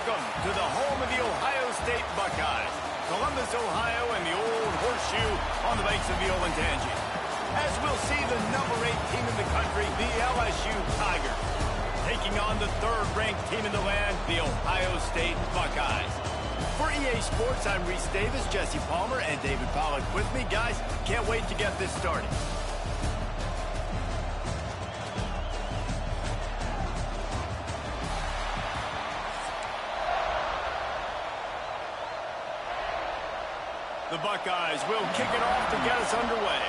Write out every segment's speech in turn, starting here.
Welcome to the home of the Ohio State Buckeyes, Columbus, Ohio, and the old horseshoe on the banks of the Ncaa26. As we'll see the number 8 team in the country, the LSU Tigers, taking on the third-ranked team in the land, the Ohio State Buckeyes. For EA Sports, I'm Reese Davis, Jesse Palmer, and David Pollack with me. Guys, can't wait to get this started. The Buckeyes will kick it off to get us underway.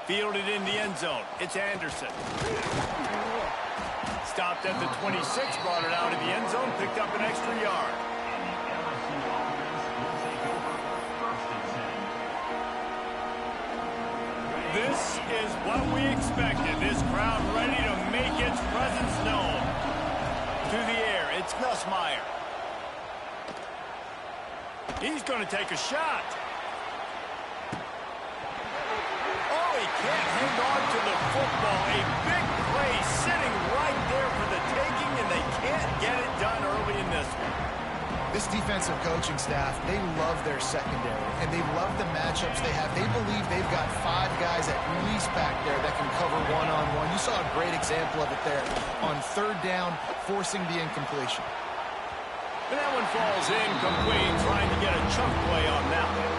Fielded in the end zone. It's Anderson. Stopped at the 26, brought it out of the end zone, picked up an extra yard. This is what we expected. This crowd ready to make its presence known. To the air, it's Nussmeier. He's going to take a shot. Oh, he can't hang on to the football. A big play sitting right there for the taking, and they can't get it done early in this one. This defensive coaching staff, they love their secondary, and they love the matchups they have. They believe they've got 5 guys at least back there that can cover one-on-one. You saw a great example of it there on third down, forcing the incompletion. And that one falls incomplete, trying to get a chunk play on that one.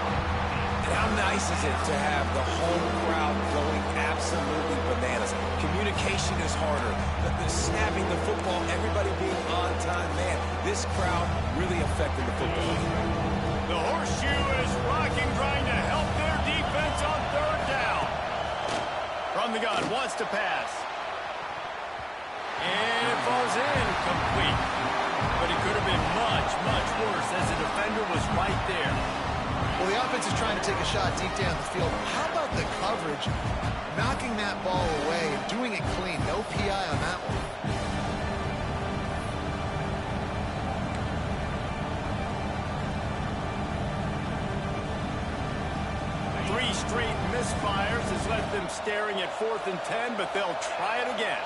And how nice is it to have the home crowd going absolutely bananas? Communication is harder. The snapping the football, everybody being on time, man, this crowd really affected the football. The horseshoe is rocking, trying to help their defense on third down. From the gun, wants to pass. And it falls incomplete. But it could have been much, much worse as the defender was right there. Well, the offense is trying to take a shot deep down the field. How about the coverage? Knocking that ball away and doing it clean. No PI on that one. Three straight misfires has left them staring at 4th and 10, but they'll try it again.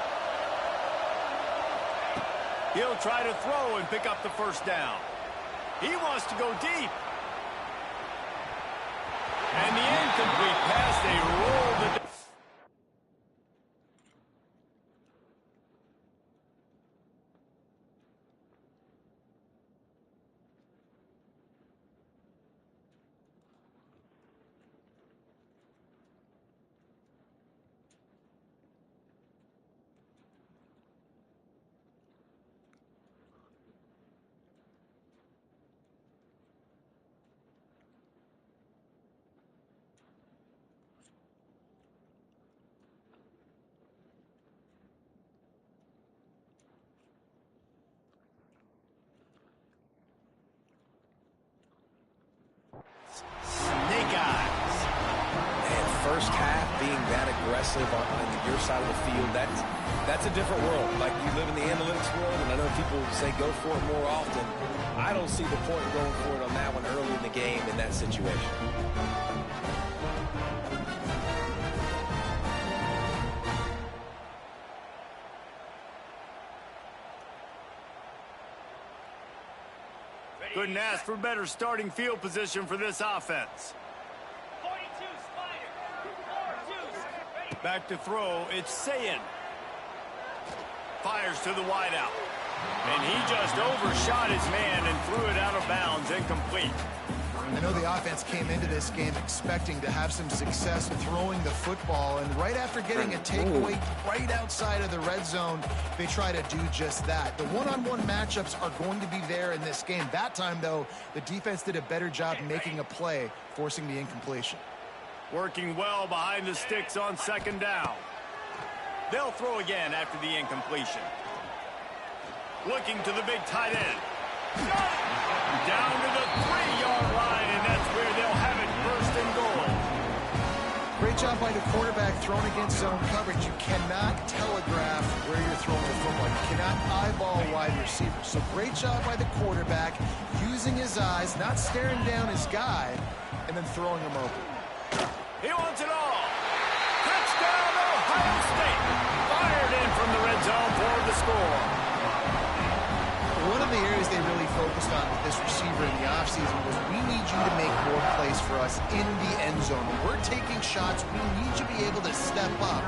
He'll try to throw and pick up the first down. He wants to go deep. And the incomplete pass, they roll the... Snake eyes. Man, first half being that aggressive on your side of the field, that's a different world. Like, you live in the analytics world, and I know people say go for it more often. I don't see the point in going for it on that one early in the game in that situation. Couldn't ask for better starting field position for this offense. 42, Spider. 4-2. Back to throw, it's Sayin. Fires to the wideout. And he just overshot his man and threw it out of bounds, incomplete. I know the offense came into this game expecting to have some success throwing the football, and right after getting a takeaway right outside of the red zone, they try to do just that. The one-on-one matchups are going to be there in this game. That time, though, the defense did a better job making a play, forcing the incompletion. Working well behind the sticks on second down. They'll throw again after the incompletion. Looking to the big tight end. Down to the 3-yard line, and that's where they'll have it, first and goal. Great job by the quarterback thrown against zone coverage, you cannot telegraph where you're throwing the football. You cannot eyeball a wide receiver. So great job by the quarterback, using his eyes, not staring down his guy, and then throwing him open. He wants it all. Touchdown, Ohio State. Fired in from the red zone for the score. One of the areas they really focused on with this receiver in the offseason was, we need you to make more plays for us in the end zone. When we're taking shots, we need you to be able to step up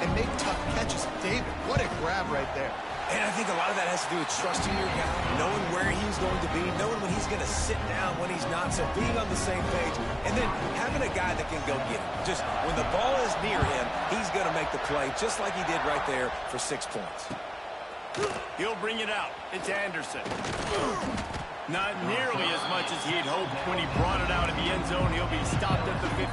and make tough catches. David, what a grab right there. And I think a lot of that has to do with trusting your guy, knowing where he's going to be, knowing when he's going to sit down, when he's not, so being on the same page, and then having a guy that can go get it. Just when the ball is near him, he's going to make the play, just like he did right there for 6 points. He'll bring it out. It's Anderson. Not nearly as much as he had hoped when he brought it out of the end zone. He'll be stopped at the 15.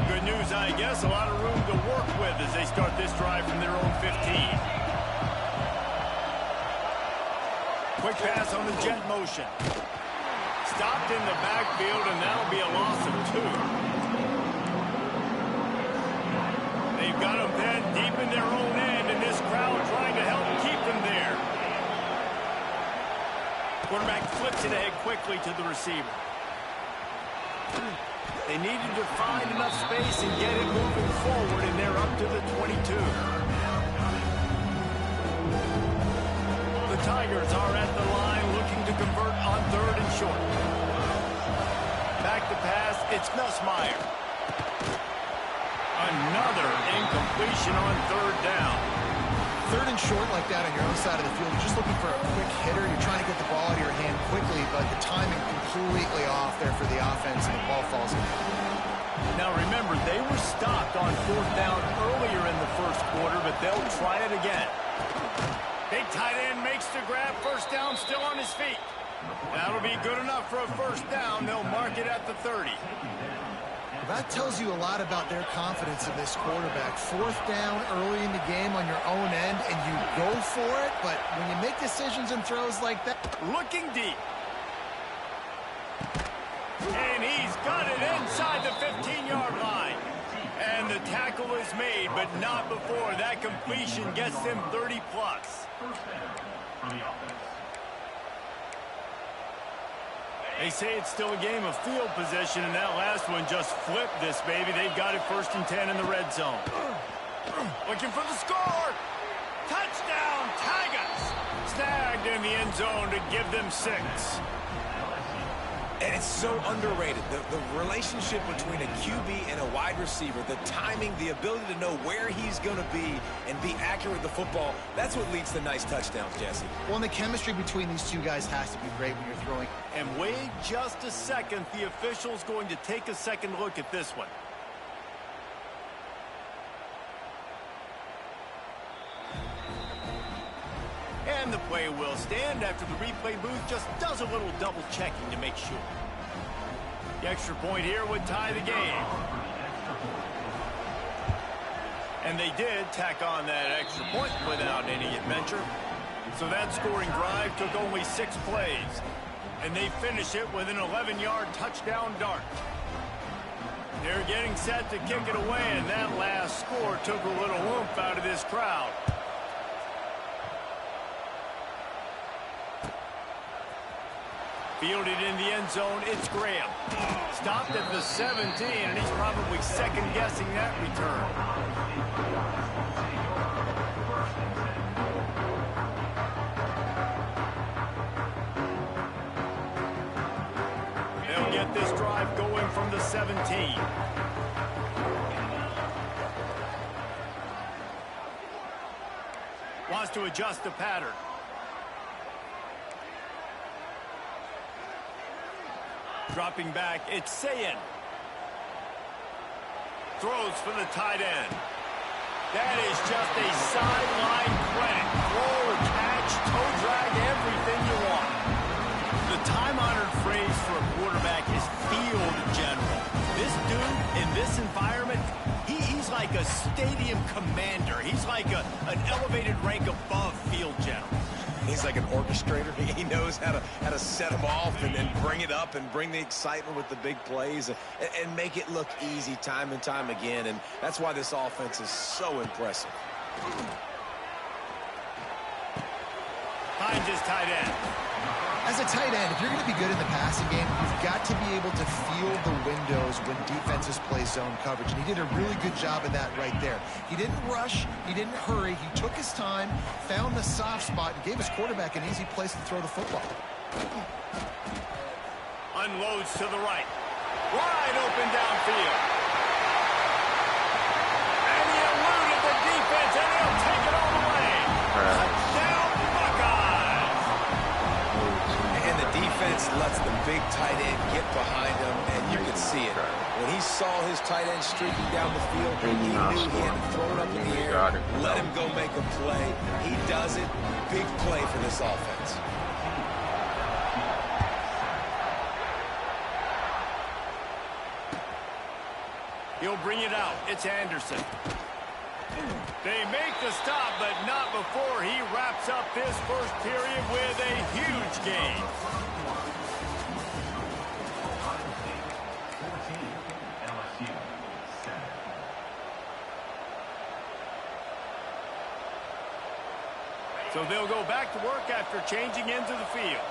Good news, I guess. A lot of room to work with as they start this drive from their own 15. Quick pass on the jet motion. Stopped in the backfield, and that'll be a loss of 2. They've got him then deep in their own end, and this crowd trying to help keep them there. Quarterback flips it ahead quickly to the receiver. They needed to find enough space and get it moving forward, and they're up to the 22. The Tigers are at the line looking to convert on 3rd and short. Back to pass, it's Nussmeier. Another incompletion on 3rd down. 3rd and short like that on your own side of the field, you're just looking for a quick hitter. You're trying to get the ball out of your hand quickly, but the timing completely off there for the offense, and the ball falls in. Now remember, they were stopped on 4th down earlier in the first quarter, but they'll try it again. Big tight end makes the grab. 1st down, still on his feet. That'll be good enough for a 1st down. They'll mark it at the 30. That tells you a lot about their confidence in this quarterback. 4th down early in the game on your own end, and you go for it, but when you make decisions and throws like that... Looking deep. And he's got it inside the 15-yard line. And the tackle is made, but not before that completion gets them 30-plus. They say it's still a game of field position, and that last one just flipped this baby. They've got it 1st and 10 in the red zone. Looking for the score. Touchdown, Tigers. Snagged in the end zone to give them 6. And it's so underrated. The relationship between a QB and a wide receiver, the timing, the ability to know where he's going to be and be accurate with the football, that's what leads to nice touchdowns, Jesse. Well, and the chemistry between these two guys has to be great when you're throwing. And wait just a second. The official's going to take a second look at this one. And the play will stand after the replay booth just does a little double checking to make sure. The extra point here would tie the game. And they did tack on that extra point without any adventure. So that scoring drive took only 6 plays. And they finish it with an 11-yard touchdown dart. They're getting set to kick it away, and that last score took a little oomph out of this crowd. Fielded in the end zone, it's Graham. Stopped at the 17, and he's probably second-guessing that return. They'll get this drive going from the 17. Wants to adjust the pattern. Dropping back, it's Sayin. Throws for the tight end. That is just a sideline clinic. Throw, catch, toe drag, everything you want. The time-honored phrase for a quarterback is field general. This dude, in this environment, he's like a stadium commander. He's like an elevated rank above field general. He's like an orchestrator. He knows how to set them off and then bring it up and bring the excitement with the big plays and make it look easy time and time again. And that's why this offense is so impressive. Hines is tight end. As a tight end, if you're going to be good in the passing game, you've got to be able to feel the windows when defenses play zone coverage. And he did a really good job of that right there. He didn't rush. He didn't hurry. He took his time, found the soft spot, and gave his quarterback an easy place to throw the football. Unloads to the right. Wide open downfield. And he eluded the defense, and he'll take it all the way. Touchdown, Buckeyes. And the defense lets the big tight end get behind him, and you can see it. When he saw his tight end streaking down the field, he knew he had to throw it up in the air, let him go make a play. He does it. Big play for this offense. He'll bring it out. It's Anderson. They make the stop, but not before he wraps up this first period with a huge gain. So they'll go back to work after changing into the field.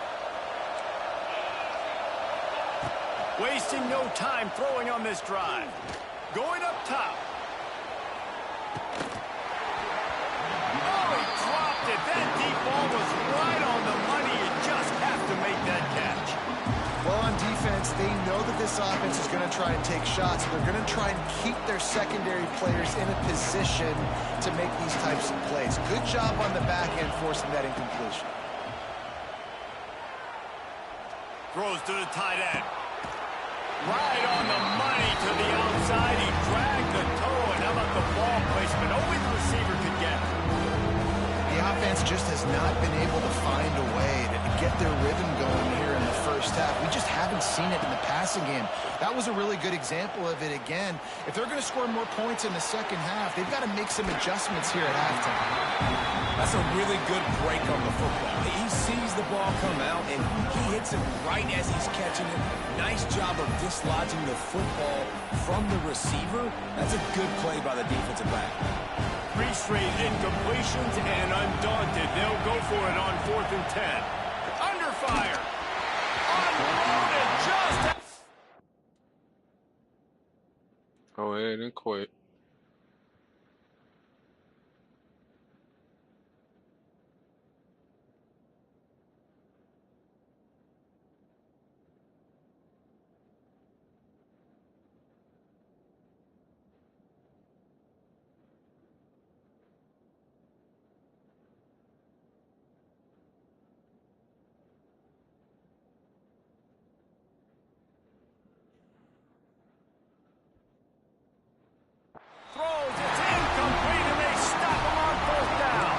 Wasting no time throwing on this drive. Going up top. Oh, he dropped it. That deep ball was right on the money. You just have to make that catch. Well, on defense, they know that this offense is going to try and take shots. They're going to try and keep their secondary players in a position to make these types of plays. Good job on the back end forcing that incompletion. Throws to the tight end. Right on the money to the outside. He dragged the toe, and how about the ball placement? Only the receiver could get it. The offense just has not been able to find a way to get their rhythm going here in the first half. We just haven't seen it in the passing game. That was a really good example of it again. If they're going to score more points in the second half, they've got to make some adjustments here at halftime. That's a really good break on the football. He sees the ball come out, and he hits it right as he's catching it. Nice job of dislodging the football from the receiver. That's a good play by the defensive back. 3 straight incompletions, and undaunted, they'll go for it on 4th and 10. Under fire. Unloaded just... Go ahead and quit. Throws, it's incomplete, and they stop him on 4th down.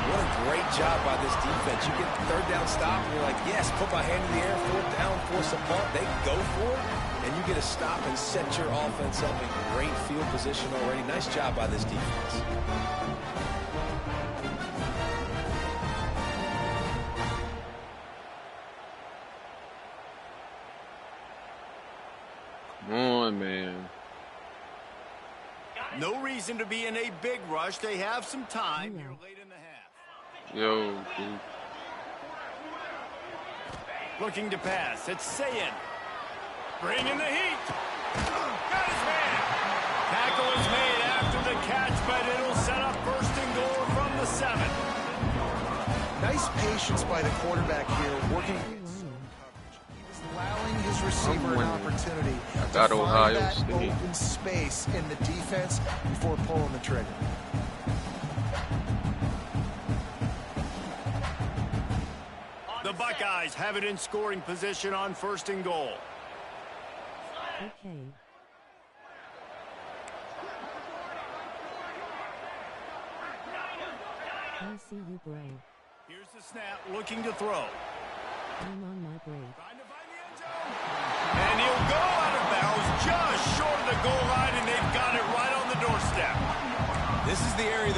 What a great job by this defense. You get the 3rd down stop, and you're like, yes, put my hand in the air, 4th down, force a punt. They go for it, and you get a stop and set your offense up in great field position already. Nice job by this defense. Come on, man. No reason to be in a big rush. They have some time here late in the half. Yo, dude. Looking to pass. It's Sayin. Bringing the heat. Got his man. Tackle is made after the catch, but it'll set up 1st and goal from the 7. Nice patience by the quarterback here, working against zone coverage. He was allowing his receiver an opportunity to find that open space in the defense before pulling the trigger. The Buckeyes have it in scoring position on 1st and goal. Okay. I see you, Brave. Here's the snap, looking to throw. I'm on my Brave. Trying to find the end zone. And he'll go out of bounds just short of the goal line, and they've got it right on the doorstep.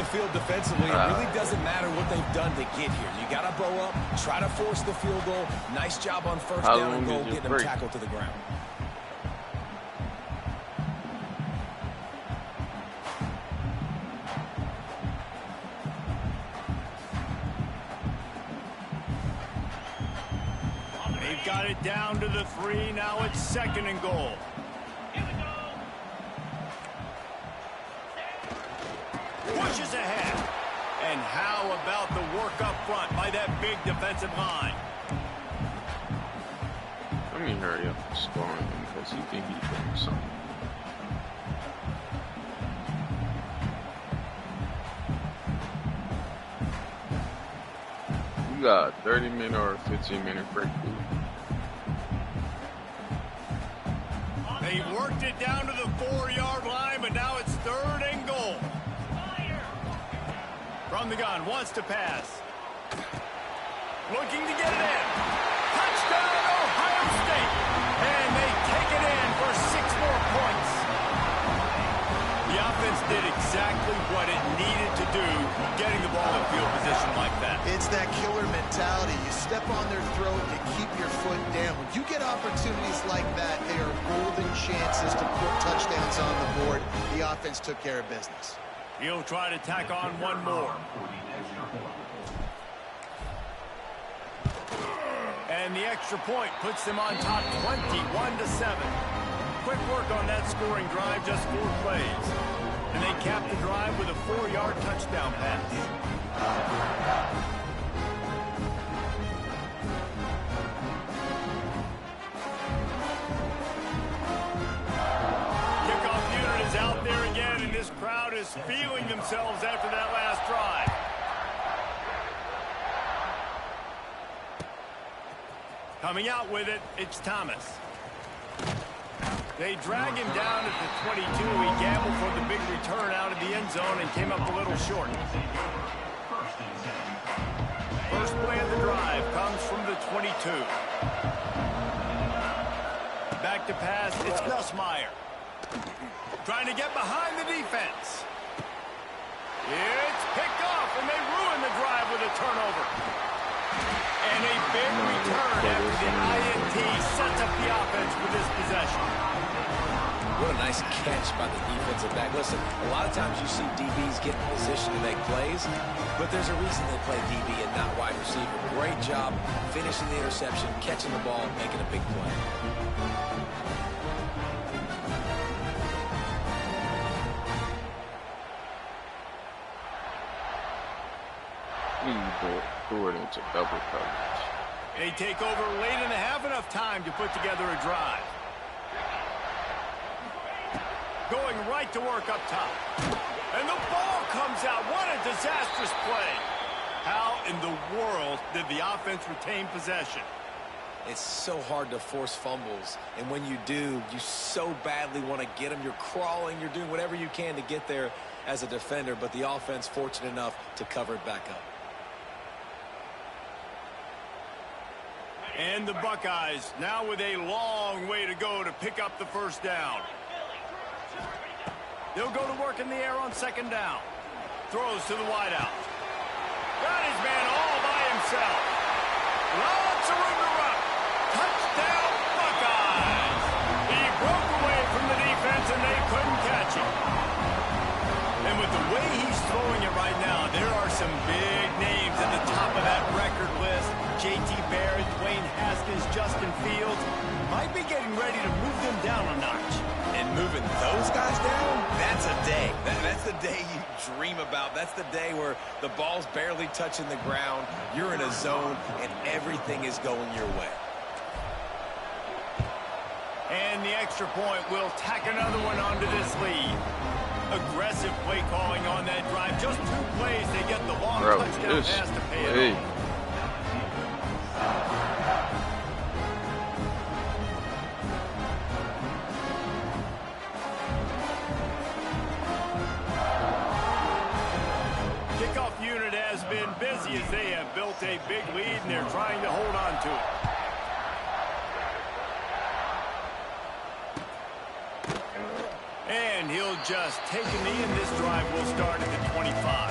field defensively, it really doesn't matter what they've done to get here. You got to bow up, try to force the field goal. Nice job on first down and goal, getting them tackled to the ground. They've got it down to the 3. Now it's 2nd and goal. Pushes ahead. And how about the work up front by that big defensive line? Let me hurry up and score him because he think he's doing something. You got a 30-minute or a 15-minute break, dude. They've worked it down to the 4-yard line, but now it's 3rd and goal. From the gun, wants to pass. Looking to get it in. Touchdown, Ohio State. And they take it in for 6 more points. The offense did exactly what it needed to do, getting the ball in field position like that. It's that killer mentality. You step on their throat, you keep your foot down. When you get opportunities like that, they are golden chances to put touchdowns on the board. The offense took care of business. He'll try to tack on one more. And the extra point puts them on top 21-7. Quick work on that scoring drive, just 4 plays. And they cap the drive with a 4-yard touchdown pass. Out there again, and this crowd is feeling themselves after that last drive. Coming out with it, it's Thomas. They drag him down at the 22. He gambled for the big return out of the end zone and came up a little short. First play of the drive comes from the 22. Back to pass, it's Nussmeier. Trying to get behind the defense. It's picked off, and they ruin the drive with a turnover. And a big return after the INT sets up the offense for this possession. What a nice catch by the defensive back. Listen, a lot of times you see DBs get in position to make plays, but there's a reason they play DB and not wide receiver. Great job finishing the interception, catching the ball, making a big play. Threw it into double coverage. They take over late in the half, enough time to put together a drive. Going right to work up top. And the ball comes out. What a disastrous play. How in the world did the offense retain possession? It's so hard to force fumbles, and when you do, you so badly want to get them. You're crawling, you're doing whatever you can to get there as a defender, but the offense fortunate enough to cover it back up. And the Buckeyes now with a long way to go to pick up the first down. They'll go to work in the air on 2nd down. Throws to the wideout. Got his man all by himself. Lots of room to run. Touchdown, Buckeyes. He broke away from the defense, and they couldn't catch him. And with the way he's throwing it right now, there are some big names at the top of that record list. J.T. Barrett, Dwayne Haskins, Justin Fields might be getting ready to move them down a notch. And moving those guys down, that's a day. That's the day you dream about. That's the day where the ball's barely touching the ground, you're in a zone, and everything is going your way. And the extra point will tack another one onto this lead. Aggressive play calling on that drive. Just 2 plays, they get the long touchdown pass to pay it off. Kickoff unit has been busy as they have built a big lead, and they're trying to hold on to it. And And he'll just take a knee, and this drive will start at the 25.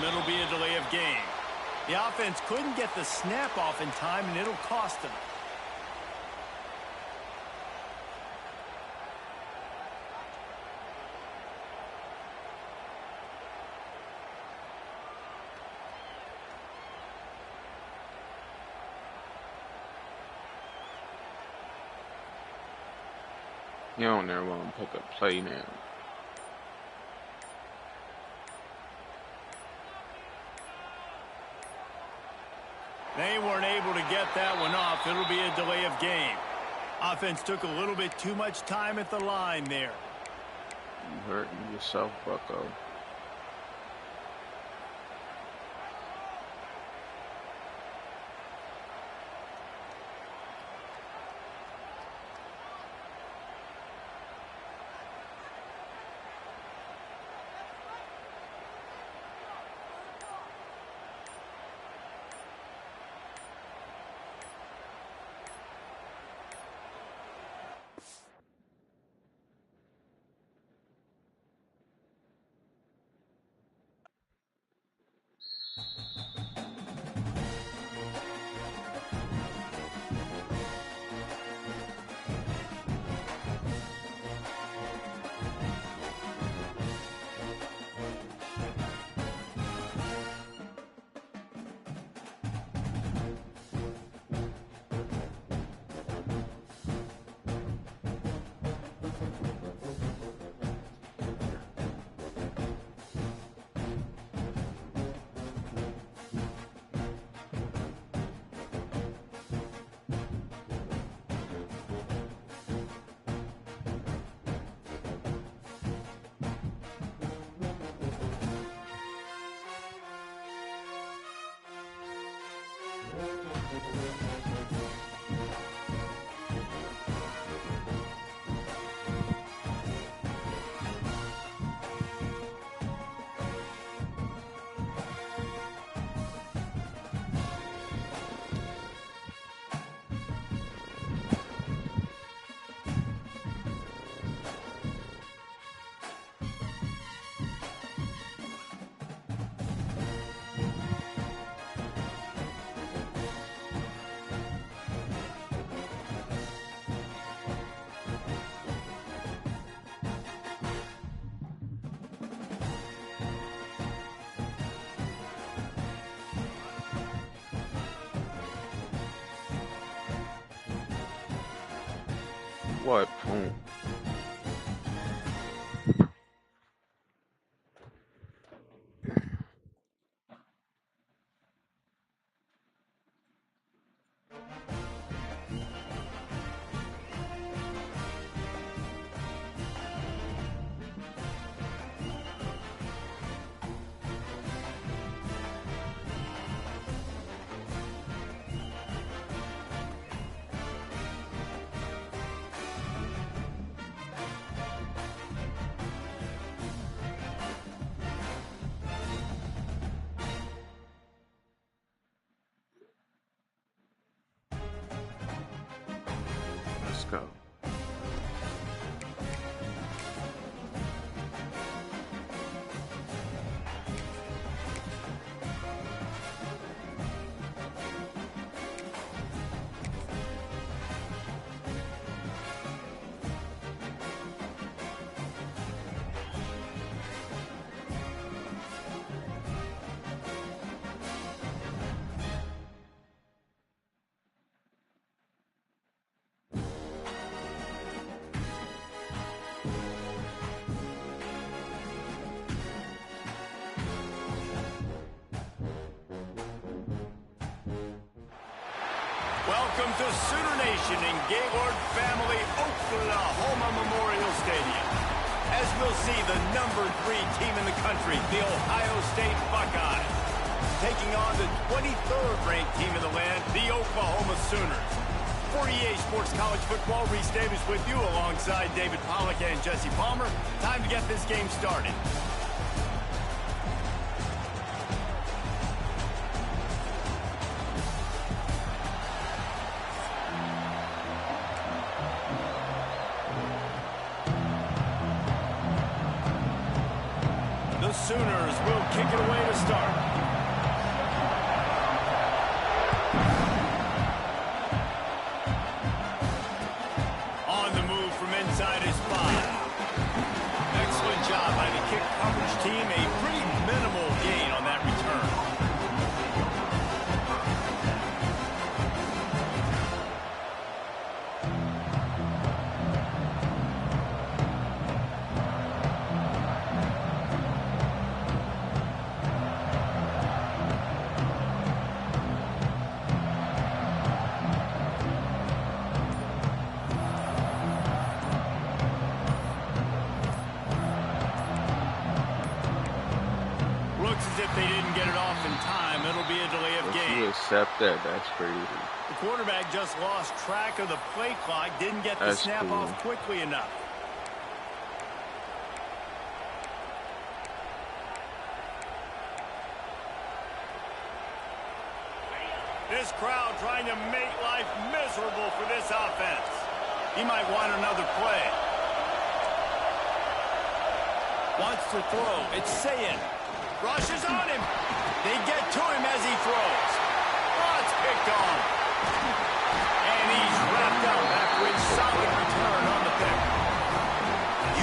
It'll be a delay of game. The offense couldn't get the snap off in time, and it'll cost them. You don't never want to pick up play now. They weren't able to get that one off. It'll be a delay of game. Offense took a little bit too much time at the line there. You hurting yourself, bucko. What point? Let's go. Welcome to Sooner Nation in Gaylord Family Oklahoma Memorial Stadium. as we'll see the number 3 team in the country, the Ohio State Buckeyes, taking on the 23rd ranked team in the land, the Oklahoma Sooners. For EA Sports College Football, Reese Davis with you alongside David Pollack and Jesse Palmer. Time to get this game started. The Sooners will kick it away to start. On the move from inside his 5. Excellent job by the kick coverage team. A pretty minimal gain on that return. As if they didn't get it off in time, it'll be a delay of game. You accept that? That's crazy. The quarterback just lost track of the play clock, didn't get the snap off quickly enough. This crowd trying to make life miserable for this offense. He might want another play. Wants to throw. It's Sayin. Rushes on him. They get to him as he throws. Oh, it's picked off. And he's wrapped up after a solid return on the pick.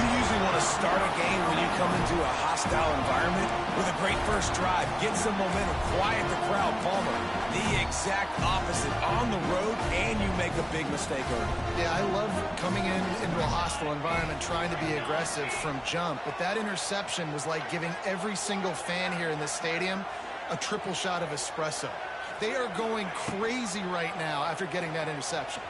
You usually want to start a game when you come into a hostile environment with a great first drive. Get some momentum. Quiet the crowd, Palmer. The exact opposite. On the road, and you make a big mistake early. Yeah, I love coming into a hostile environment, trying to be aggressive from jump. But that interception was like giving every single fan here in the stadium a triple shot of espresso. They are going crazy right now after getting that interception.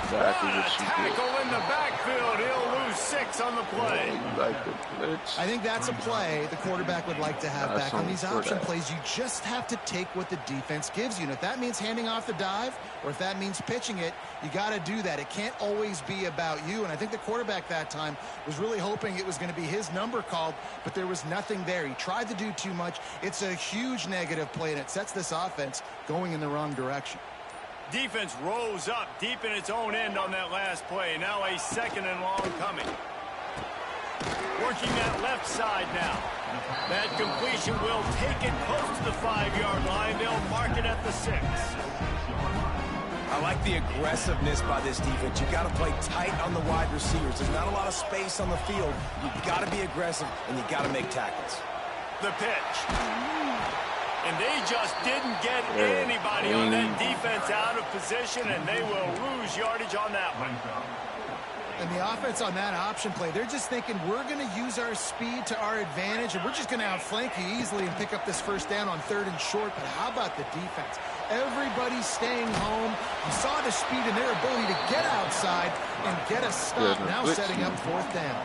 Exactly what a tackle in the backfield. He'll lose 6 on the play. Like the blitz. I think that's a play the quarterback would like to have back. On these option plays, you just have to take what the defense gives you. And if that means handing off the dive or if that means pitching it, you got to do that. It can't always be about you. And I think the quarterback that time was really hoping it was going to be his number called, but there was nothing there. He tried to do too much. It's a huge negative play, and it sets this offense going in the wrong direction. Defense rose up deep in its own end on that last play. Now a 2nd and long coming. Working that left side now. That completion will take it close to the 5-yard line. They'll mark it at the 6. I like the aggressiveness by this defense. You got to play tight on the wide receivers. There's not a lot of space on the field. You got to be aggressive, and you got to make tackles. The pitch. And they just didn't get anybody on that defense out of position, and they will lose yardage on that one. And the offense on that option play, they're just thinking we're going to use our speed to our advantage, and we're just going to outflank you easily and pick up this first down on 3rd and short. But how about the defense? Everybody's staying home. You saw the speed and their ability to get outside and get a stop, now setting up 4th down.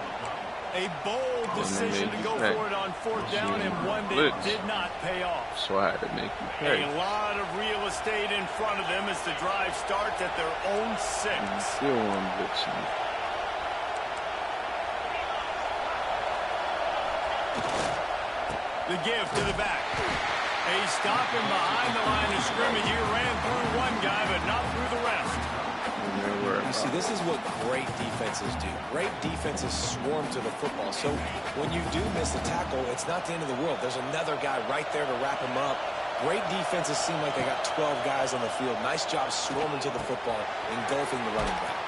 A bold decision to go for it on 4th down, and one that did not pay off. So I had to make you pay. A lot of real estate in front of them as the drive starts at their own 6. Still one blitzing. The give to the back. A stop him behind the line of scrimmage here. Ran through one guy, but not through the rest. You see, this is what great defenses do. Great defenses swarm to the football. So when you do miss a tackle, it's not the end of the world. There's another guy right there to wrap him up. Great defenses seem like they got 12 guys on the field. Nice job swarming to the football, engulfing the running back.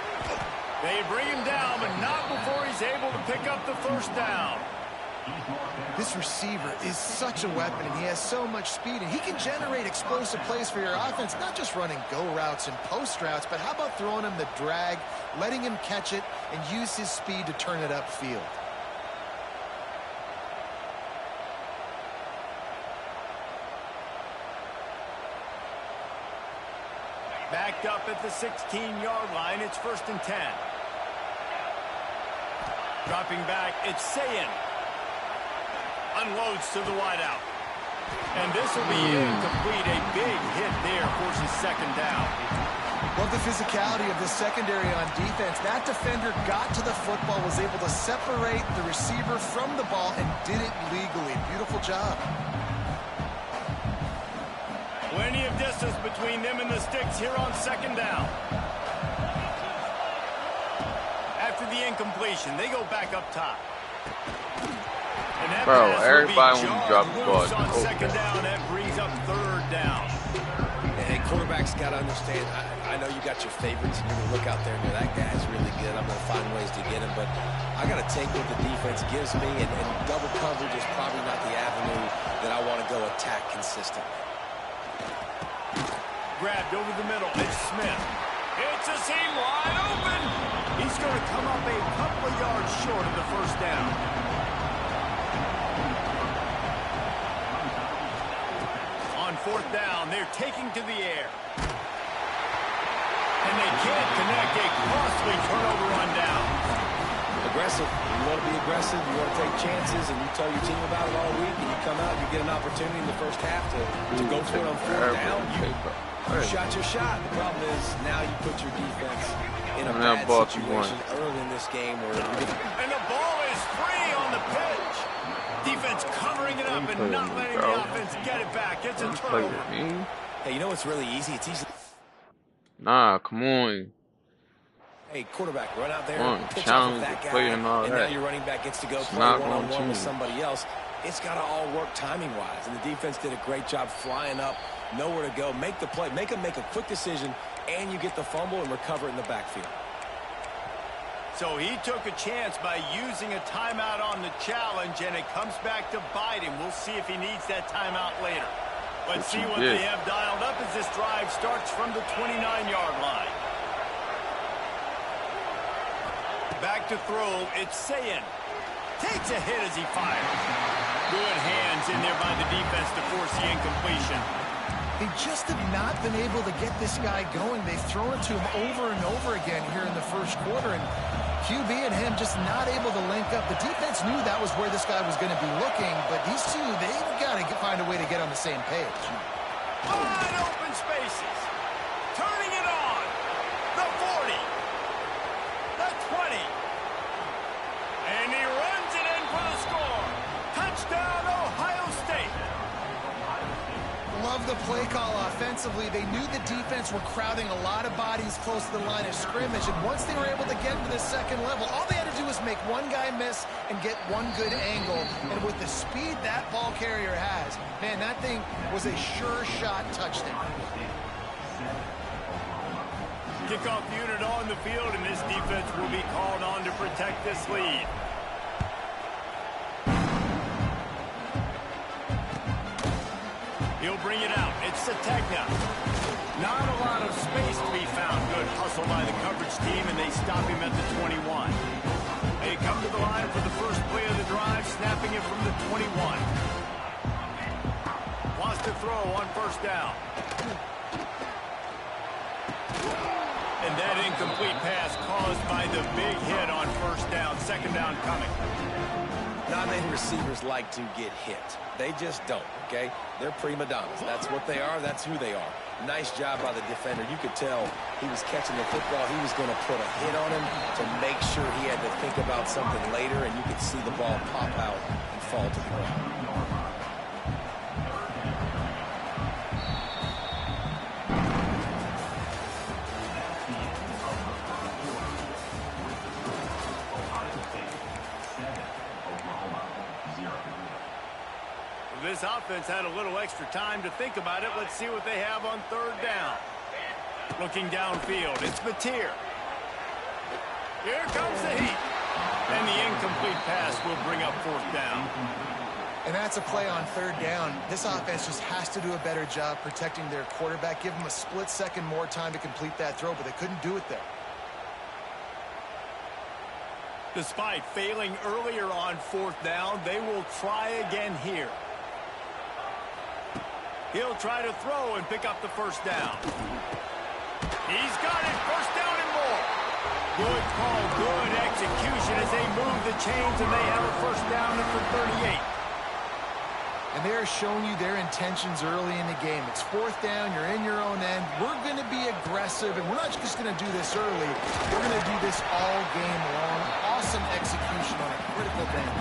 They bring him down, but not before he's able to pick up the 1st down. This receiver is such a weapon, and he has so much speed, and he can generate explosive plays for your offense, not just running go routes and post routes, but how about throwing him the drag, letting him catch it, and use his speed to turn it upfield. Backed up at the 16-yard line. It's 1st and 10. Dropping back, it's Ncaa26. Unloads to the wideout. And this will be incomplete. A big hit there forces second down. Love the physicality of the secondary on defense. That defender got to the football, was able to separate the receiver from the ball, and did it legally. Beautiful job. Plenty of distance between them and the sticks here on second down. After the incompletion, they go back up top. And that Bro, pass everybody will be when you drop the ball, loose on it's second down. That brings up third down. And quarterbacks got to understand, I know you got your favorites, and you're going to look out there and go, that guy's really good. I'm going to find ways to get him. But I got to take what the defense gives me, and double coverage is probably not the avenue that I want to go attack consistently. Grabbed over the middle. It's Smith. It's a seam wide open. He's going to come up a couple of yards short of the first down. On fourth down, they're taking to the air. And they can't connect. A costly turnover on down. Aggressive. You want to be aggressive. You want to take chances, and you tell your team about it all week, and you come out, you get an opportunity in the first half to go for it on fourth down. You shot your shot. The problem is now you put your defense in a bad situation early in this game. And the ball is free on the pitch. Defense covering it up and not letting the offense get it back. It's a turnover. Hey, you know what's really easy? It's easy. Nah, come on. Hey, quarterback, run out there, pitch off challenge of that the guy, play and all and that. now your running back gets to go It's play not one-on-one going with to. somebody else. It's got to all work timing-wise, and the defense did a great job flying up, nowhere to go, make the play, make a quick decision, and you get the fumble and recover it in the backfield. So he took a chance by using a timeout on the challenge, and it comes back to bite him. We'll see if he needs that timeout later. Let's see what they have dialed up as this drive starts from the 29-yard line. Back to throw, it's Ncaa26. Takes a hit as he fires. Good hands in there by the defense to force the incompletion. They just have not been able to get this guy going. They've thrown it to him over and over again here in the first quarter, and QB and him just not able to link up. The defense knew that was where this guy was going to be looking, but these two, they've got to find a way to get on the same page. Wide open spaces. Turning it on. The 40. The 20. And he runs it in for the score. Touchdown, Ohio State. Love the play call offensively. They knew the defense were crowding a lot of bodies close to the line of scrimmage, and once they were able to get to the second level, all they had to do was make one guy miss and get one good angle. And with the speed that ball carrier has, man, that thing was a sure shot touchdown. Kickoff unit on the field, and this defense will be called on to protect this lead. He'll bring it out. It's Ncaa26. Not a lot of space to be found. Good hustle by the coverage team, and they stop him at the 21. They come to the line for the first play of the drive, snapping it from the 21. Wants to throw on first down. And that incomplete pass caused by the big hit on first down. Second down coming. Not many receivers like to get hit. They just don't, okay? They're prima donnas. That's what they are. That's who they are. Nice job by the defender. You could tell he was catching the football. He was going to put a hit on him to make sure he had to think about something later, and you could see the ball pop out and fall to the ground. This offense had a little extra time to think about it. Let's see what they have on third down. Looking downfield, it's Mateer. Here comes the heat. And the incomplete pass will bring up fourth down. And that's a play on third down. This offense just has to do a better job protecting their quarterback. Give them a split second more time to complete that throw, but they couldn't do it there. Despite failing earlier on fourth down, they will try again here. He'll try to throw and pick up the first down. He's got it. First down and more. Good call, good execution as they move the chains, and they have a first down at the 38. And they're showing you their intentions early in the game. It's fourth down, you're in your own end. We're going to be aggressive, and we're not just going to do this early. We're going to do this all game long. Awesome execution on a critical down.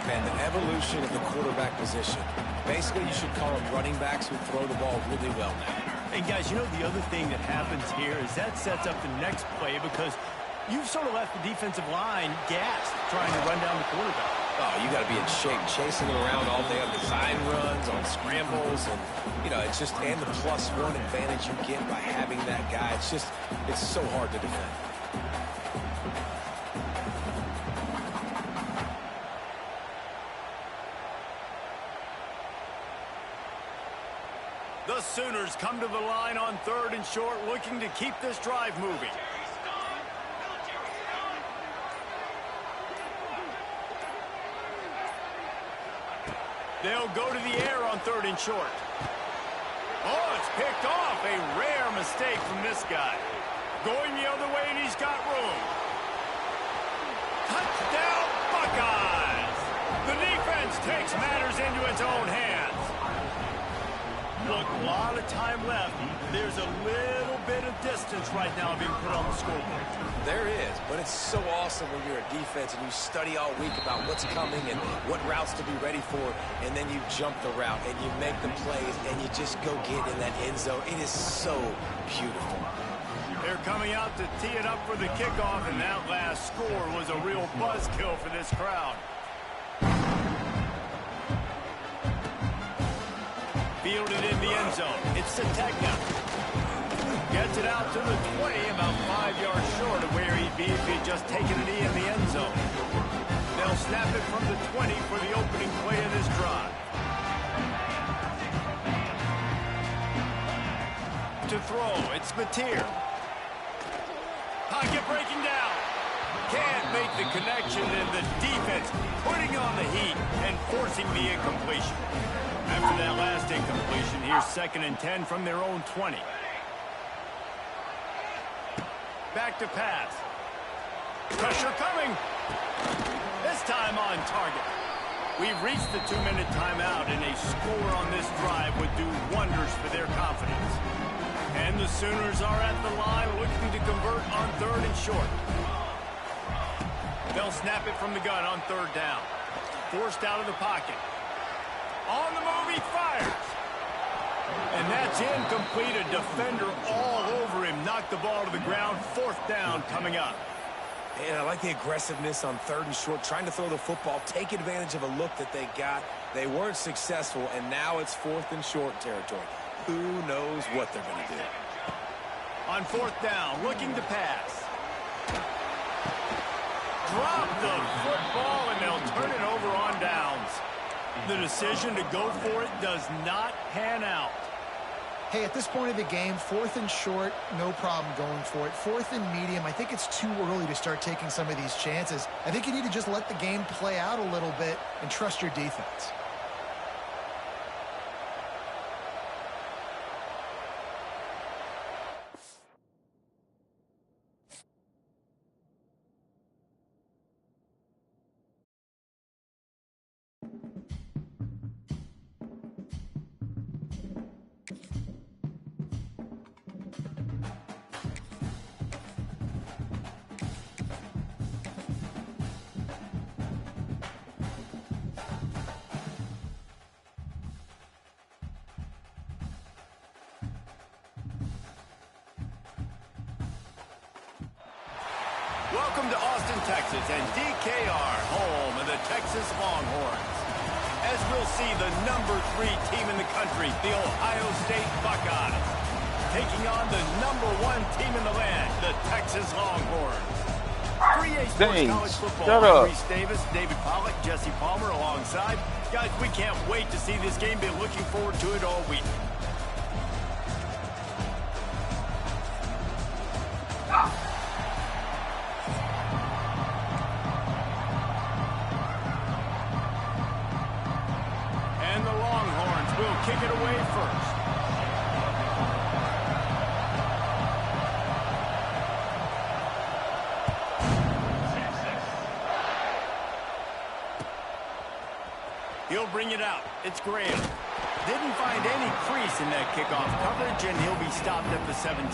Man, the evolution of the quarterback position. Basically, you should call them running backs who throw the ball really well now. And guys, you know the other thing that happens here is that sets up the next play because you've sort of left the defensive line gassed trying to run down the quarterback. Oh, you got to be in shape, chasing it around all day on design runs, on scrambles, and, you know, it's just, and the +1 advantage you get by having that guy. It's just, it's so hard to defend. The Sooners come to the line on 3rd and short, looking to keep this drive moving. They'll go to the air on 3rd and short. Oh, it's picked off. A rare mistake from this guy. Going the other way, and he's got room. Touchdown, Buckeyes! The defense takes matters into its own hands. Look, a lot of time left. There's a little bit of distance right now being put on the scoreboard. There is, but it's so awesome when you're a defense and you study all week about what's coming and what routes to be ready for, and then you jump the route and you make the plays and you just go get in that end zone. It is so beautiful. They're coming out to tee it up for the kickoff, and that last score was a real buzzkill for this crowd. Fielded in the end zone. It's Sategna. Gets it out to the 20, about 5 yards short of where he'd be if he'd just taken a knee in the end zone. They'll snap it from the 20 for the opening play of this drive. To throw, it's Mateer. Pocket breaking down. Can't make the connection, and the defense putting on the heat and forcing the incompletion. After that last incompletion, here's 2nd and 10 from their own 20. Back to pass. Pressure coming. This time on target. We've reached the 2-minute timeout, and a score on this drive would do wonders for their confidence. And the Sooners are at the line looking to convert on 3rd and short. They'll snap it from the gun on 3rd down. Forced out of the pocket. On the move, he fires. And that's incomplete. A defender all over him. Knocked the ball to the ground. 4th down coming up. And I like the aggressiveness on 3rd and short, trying to throw the football, take advantage of a look that they got. They weren't successful, and now it's 4th and short territory. Who knows what they're going to do? On 4th down, looking to pass. Drop the football, and they'll turn it over on downs. The decision to go for it does not pan out. Hey, at this point of the game, 4th and short, no problem going for it. 4th and medium, I think it's too early to start taking some of these chances. I think you need to just let the game play out a little bit and trust your defense. Welcome to Austin, Texas, and DKR, home of the Texas Longhorns. As we'll see, the number 3 team in the country, the Ohio State Buckeyes, taking on the number 1 team in the land, the Texas Longhorns. 3A Sports College Football, Reese Davis, David Pollack, Jesse Palmer alongside. Guys, we can't wait to see this game. Been looking forward to it all week. And the Longhorns will kick it away first. He'll bring it out. It's Graham. Didn't find any crease in that kickoff coverage, and he'll be stopped at the 17.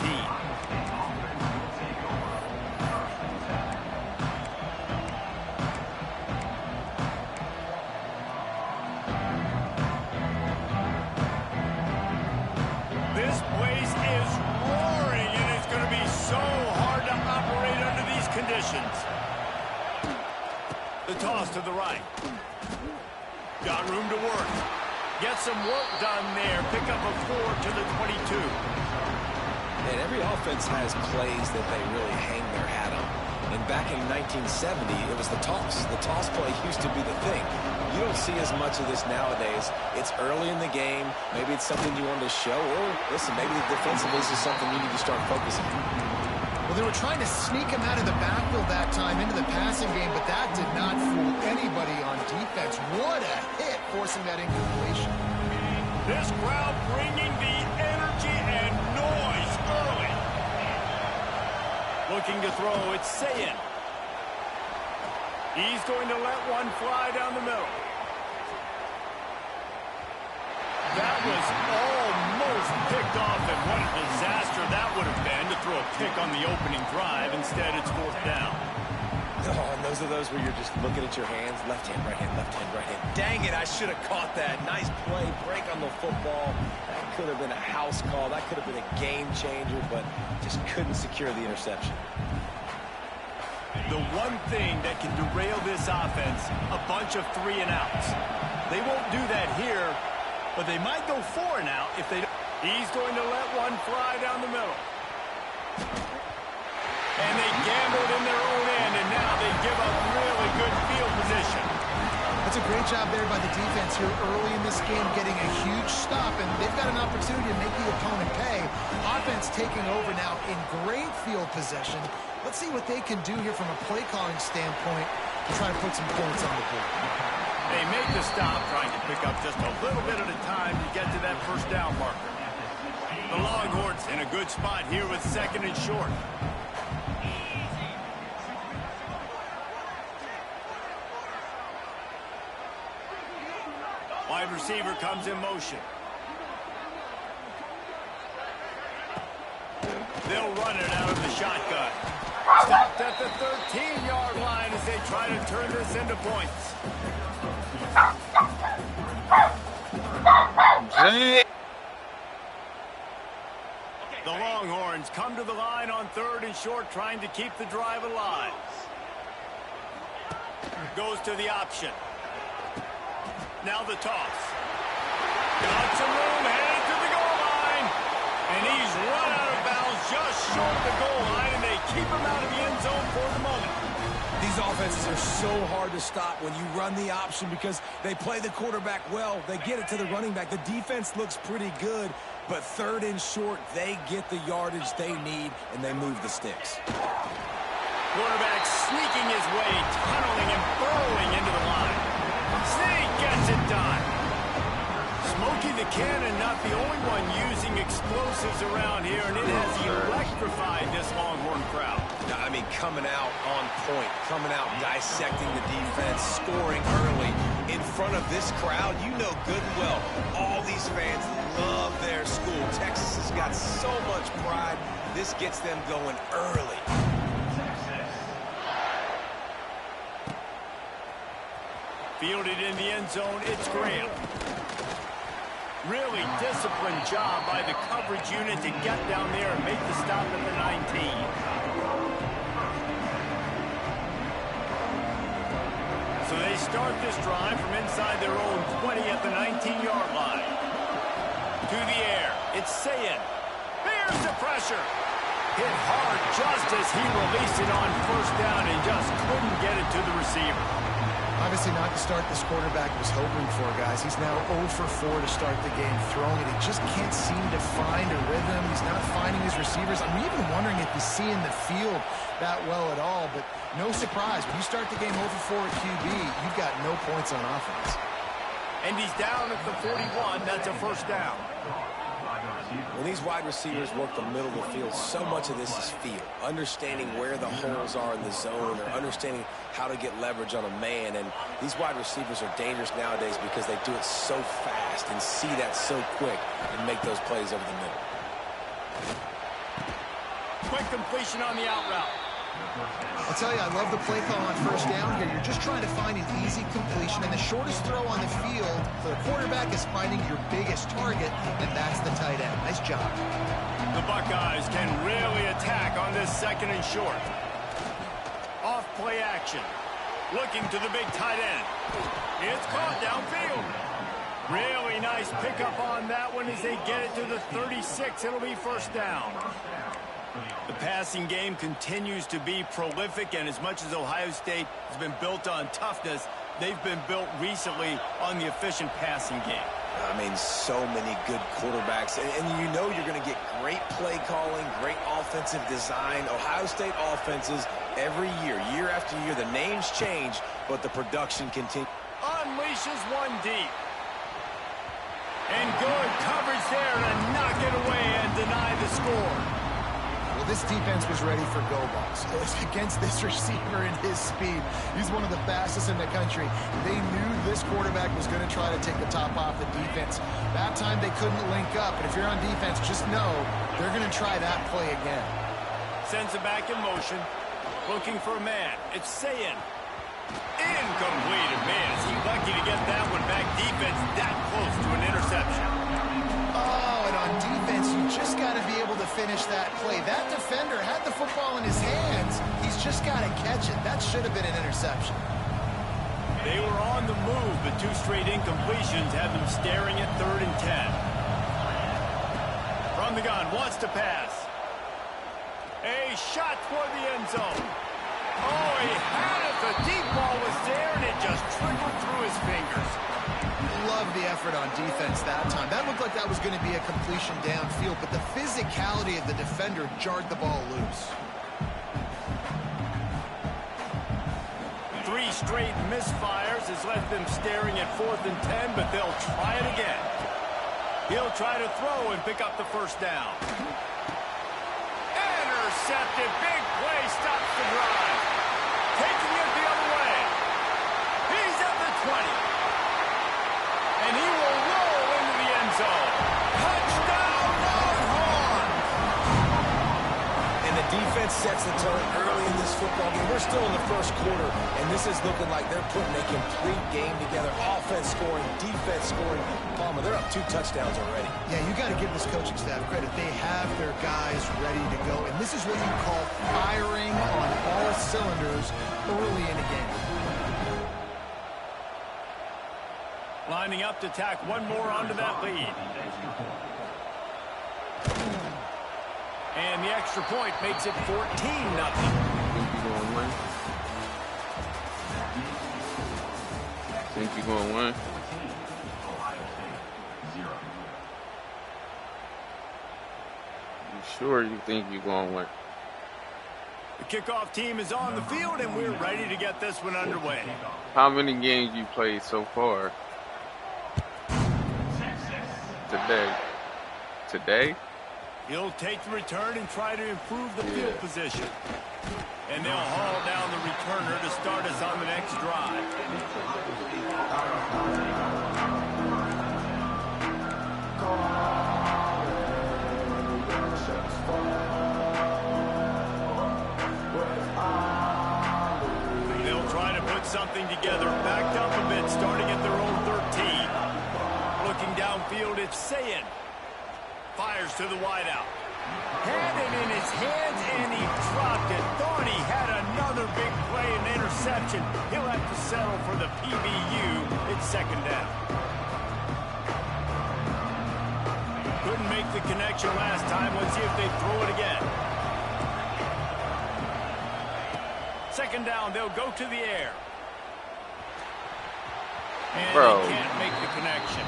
This place is roaring, and it's going to be so hard to operate under these conditions. The toss to the right. Got room to work. Get some work done there. Pick up a 4 to the 22. And every offense has plays that they really hang their hat on. And back in 1970, it was the toss. The toss play used to be the thing. You don't see as much of this nowadays. It's early in the game. Maybe it's something you wanted to show. Or, listen, maybe the defensiveness is something you need to start focusing on. Well, they were trying to sneak him out of the backfield that time into the passing game, but that did not fool anybody on defense. What a hit, forcing that incompletion. This crowd bringing the energy and noise early. Looking to throw, it's Ncaa26. He's going to let one fly down the middle. That was almost picked off, and what a disaster that would have been to throw a pick on the opening drive. Instead, it's 4th down. Oh, and those are those where you're just looking at your hands. Left hand, right hand, left hand, right hand. Dang it, I should have caught that. Nice play, break on the football. That could have been a house call. That could have been a game changer, but just couldn't secure the interception. The one thing that can derail this offense, a bunch of 3-and-outs. They won't do that here, but they might go 4-and-out if they don't. He's going to let one fly down the middle. And they gambled in their own end, and now they give up really good field position. That's a great job there by the defense here early in this game, getting a huge stop, and they've got an opportunity to make the opponent pay. Offense taking over now in great field possession. Let's see what they can do here from a play-calling standpoint to try to put some points on the board. They make the stop, trying to pick up just a little bit at a time to get to that 1st down marker. The Longhorns in a good spot here with 2nd and short. Wide receiver comes in motion. They'll run it out of the shotgun. Stopped at the 13-yard line as they try to turn this into points. The Longhorns come to the line on 3rd and short, trying to keep the drive alive. Goes to the option. Now the toss. Got some room, headed to the goal line. And he's run out of bounds just short of the goal line, and they keep him out of the end zone for the moment. These offenses are so hard to stop when you run the option because they play the quarterback well. They get it to the running back. The defense looks pretty good, but 3rd and short, they get the yardage they need, and they move the sticks. Quarterback sneaking his way, tunneling and burrowing into the line. Snake gets it done. Smokey the Cannon not the only one using explosives around here, and it has electrified this Longhorn crowd. I mean, coming out on point, coming out dissecting the defense, scoring early in front of this crowd. You know good and well, all these fans love their school. Texas has got so much pride. This gets them going early. Fielded in the end zone, it's Graham. Really disciplined job by the coverage unit to get down there and make the stop at the 19. So they start this drive from inside their own 20 at the 19-yard line. To the air, it's Ncaa26. Bears the pressure. Hit hard just as he released it on 1st down and just couldn't get it to the receiver. Obviously not the start this quarterback was hoping for, guys. He's now 0 for 4 to start the game throwing it. He just can't seem to find a rhythm. He's not finding his receivers. I'm even wondering if he's seeing the field that well at all, but no surprise. When you start the game 0 for 4 at QB, you've got no points on offense. And he's down at the 41. That's a 1st down. When these wide receivers work the middle of the field, so much of this is feel. Understanding where the holes are in the zone, or understanding how to get leverage on a man. And these wide receivers are dangerous nowadays because they do it so fast and see that so quick and make those plays over the middle. Quick completion on the out route. I'll tell you, I love the play call on first down here. You're just trying to find an easy completion, and the shortest throw on the field for the quarterback is finding your biggest target, and that's the tight end. Nice job. The Buckeyes can really attack on this 2nd and short. Off play action. Looking to the big tight end. It's caught downfield. Really nice pickup on that one as they get it to the 36. It'll be first down. The passing game continues to be prolific, and as much as Ohio State has been built on toughness, they've been built recently on the efficient passing game. I mean, so many good quarterbacks, and you know you're going to get great play calling, great offensive design. Ohio State offenses every year, year after year, the names change, but the production continues. Unleashes one deep. And good coverage there to knock it away and deny the score. Well, this defense was ready for go balls. It was against this receiver and his speed. He's one of the fastest in the country. They knew this quarterback was going to try to take the top off the defense. That time they couldn't link up, but if you're on defense, just know they're going to try that play again. Sends it back in motion. Looking for a man. It's Ncaa26. Incomplete. Man, is he lucky to get that one back. Defense that close to an interception. Oh, and on defense, you just got to be able to finish that play. That defender had the football in his hands. He's just got to catch it. That should have been an interception. They were on the move, but 2 straight incompletions had them staring at 3rd and 10. From the gun, wants to pass. A shot toward the end zone. Oh, he had it. The deep ball was there, and it just trickled through his fingers. Love the effort on defense that time. That looked like that was going to be a completion downfield, but the physicality of the defender jarred the ball loose. 3 straight misfires has left them staring at 4th and 10, but they'll try it again. He'll try to throw and pick up the first down. Intercepted. Big play stops the drive. Taking it the other way. He's at the 20. And he will roll into the end zone. Touchdown, Longhorns! And the defense sets the tone early in this football game. We're still in the first quarter, and this is looking like they're putting a complete game together. Offense scoring, defense scoring. Palmer, they're up 2 touchdowns already. Yeah, you got to give this coaching staff credit. They have their guys ready to go, and this is what you call firing on all cylinders early in a game. Lining up to tack one more onto that lead. And the extra point makes it 14-0. Think you're going to win? You sure you think you're going to win? The kickoff team is on the field, and we're ready to get this one underway. How many games you played so far? Today? He'll take the return and try to improve the field position. And they'll haul down the returner to start us on the next drive. They'll try to put something together, backed up a bit, starting at their own 13. Looking downfield, it's Ncaa26. Fires to the wideout. Had it in his hands, and he dropped it. Thought he had another big play and interception. He'll have to settle for the PBU. It's 2nd down. Couldn't make the connection last time. Let's see if they throw it again. 2nd down, they'll go to the air. And they can't make the connection.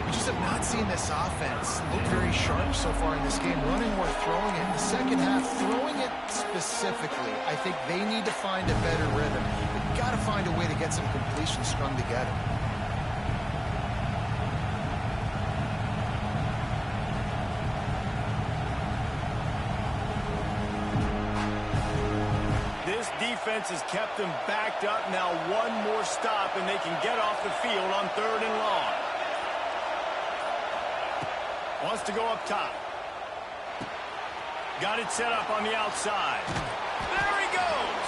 We just have not seen this offense look very sharp so far in this game. Running or throwing it. In the second half, throwing it specifically, I think they need to find a better rhythm. They've got to find a way to get some completions strung together. This defense has kept them backed up. Now one more stop, and they can get off the field on 3rd and long. Wants to go up top. Got it set up on the outside. There he goes.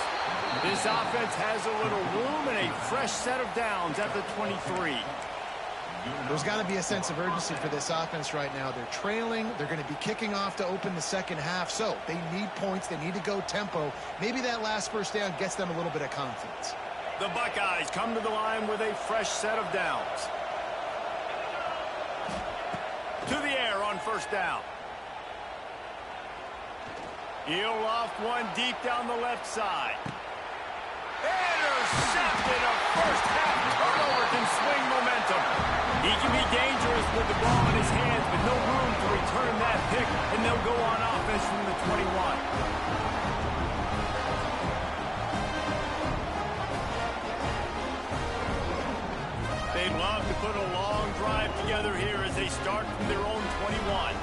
This offense has a little room and a fresh set of downs at the 23. There's got to be a sense of urgency for this offense right now. They're trailing. They're going to be kicking off to open the second half. So they need points. They need to go tempo. Maybe that last first down gets them a little bit of confidence. The Buckeyes come to the line with a fresh set of downs. To the air on 1st down. He'll loft one deep down the left side. Intercepted. A first half turnover can swing momentum. He can be dangerous with the ball in his hands, but no room to return that pick, and they'll go on offense from the 21. They'd love to put a long drive together here as they start from their own 21.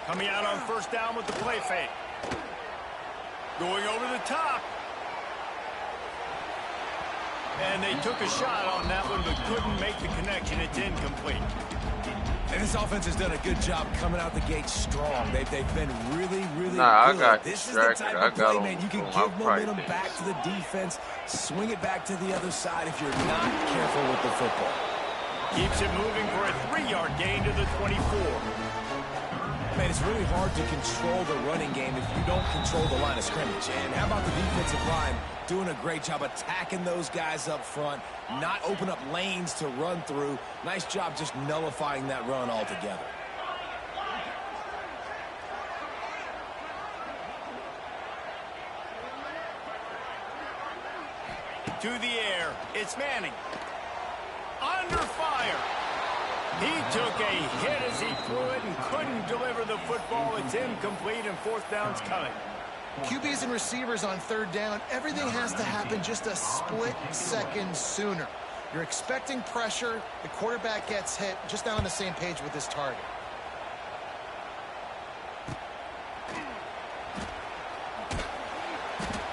Coming out on 1st down with the play fake. Going over the top. And they took a shot on that one, but couldn't make the connection. It's incomplete. And this offense has done a good job coming out the gate strong. They've been really good. I got this is the distracted. type of I got play, man. You can on give my momentum practice. back to the defense, swing it back to the other side if you're not careful with the football. Keeps it moving for a 3-yard gain to the 24. Man, it's really hard to control the running game if you don't control the line of scrimmage. And how about the defensive line doing a great job attacking those guys up front, not open up lanes to run through. Nice job just nullifying that run altogether. To the air, it's Manning. Under fire. He took a hit as he threw it and couldn't deliver the football. It's incomplete, and 4th down's coming. QBs and receivers on 3rd down, everything has to happen just a split second sooner. You're expecting pressure. The quarterback gets hit, just not on the same page with his target.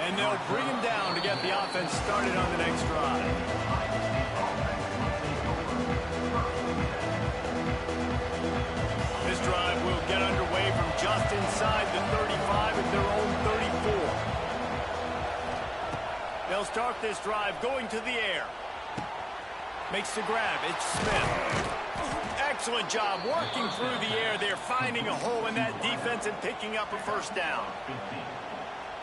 And they'll bring him down to get the offense started on the next drive. This drive will get underway from just inside the 35 at their own 34. They'll start this drive going to the air. Makes the grab. It's Smith. Excellent job working through the air. They're finding a hole in that defense and picking up a 1st down.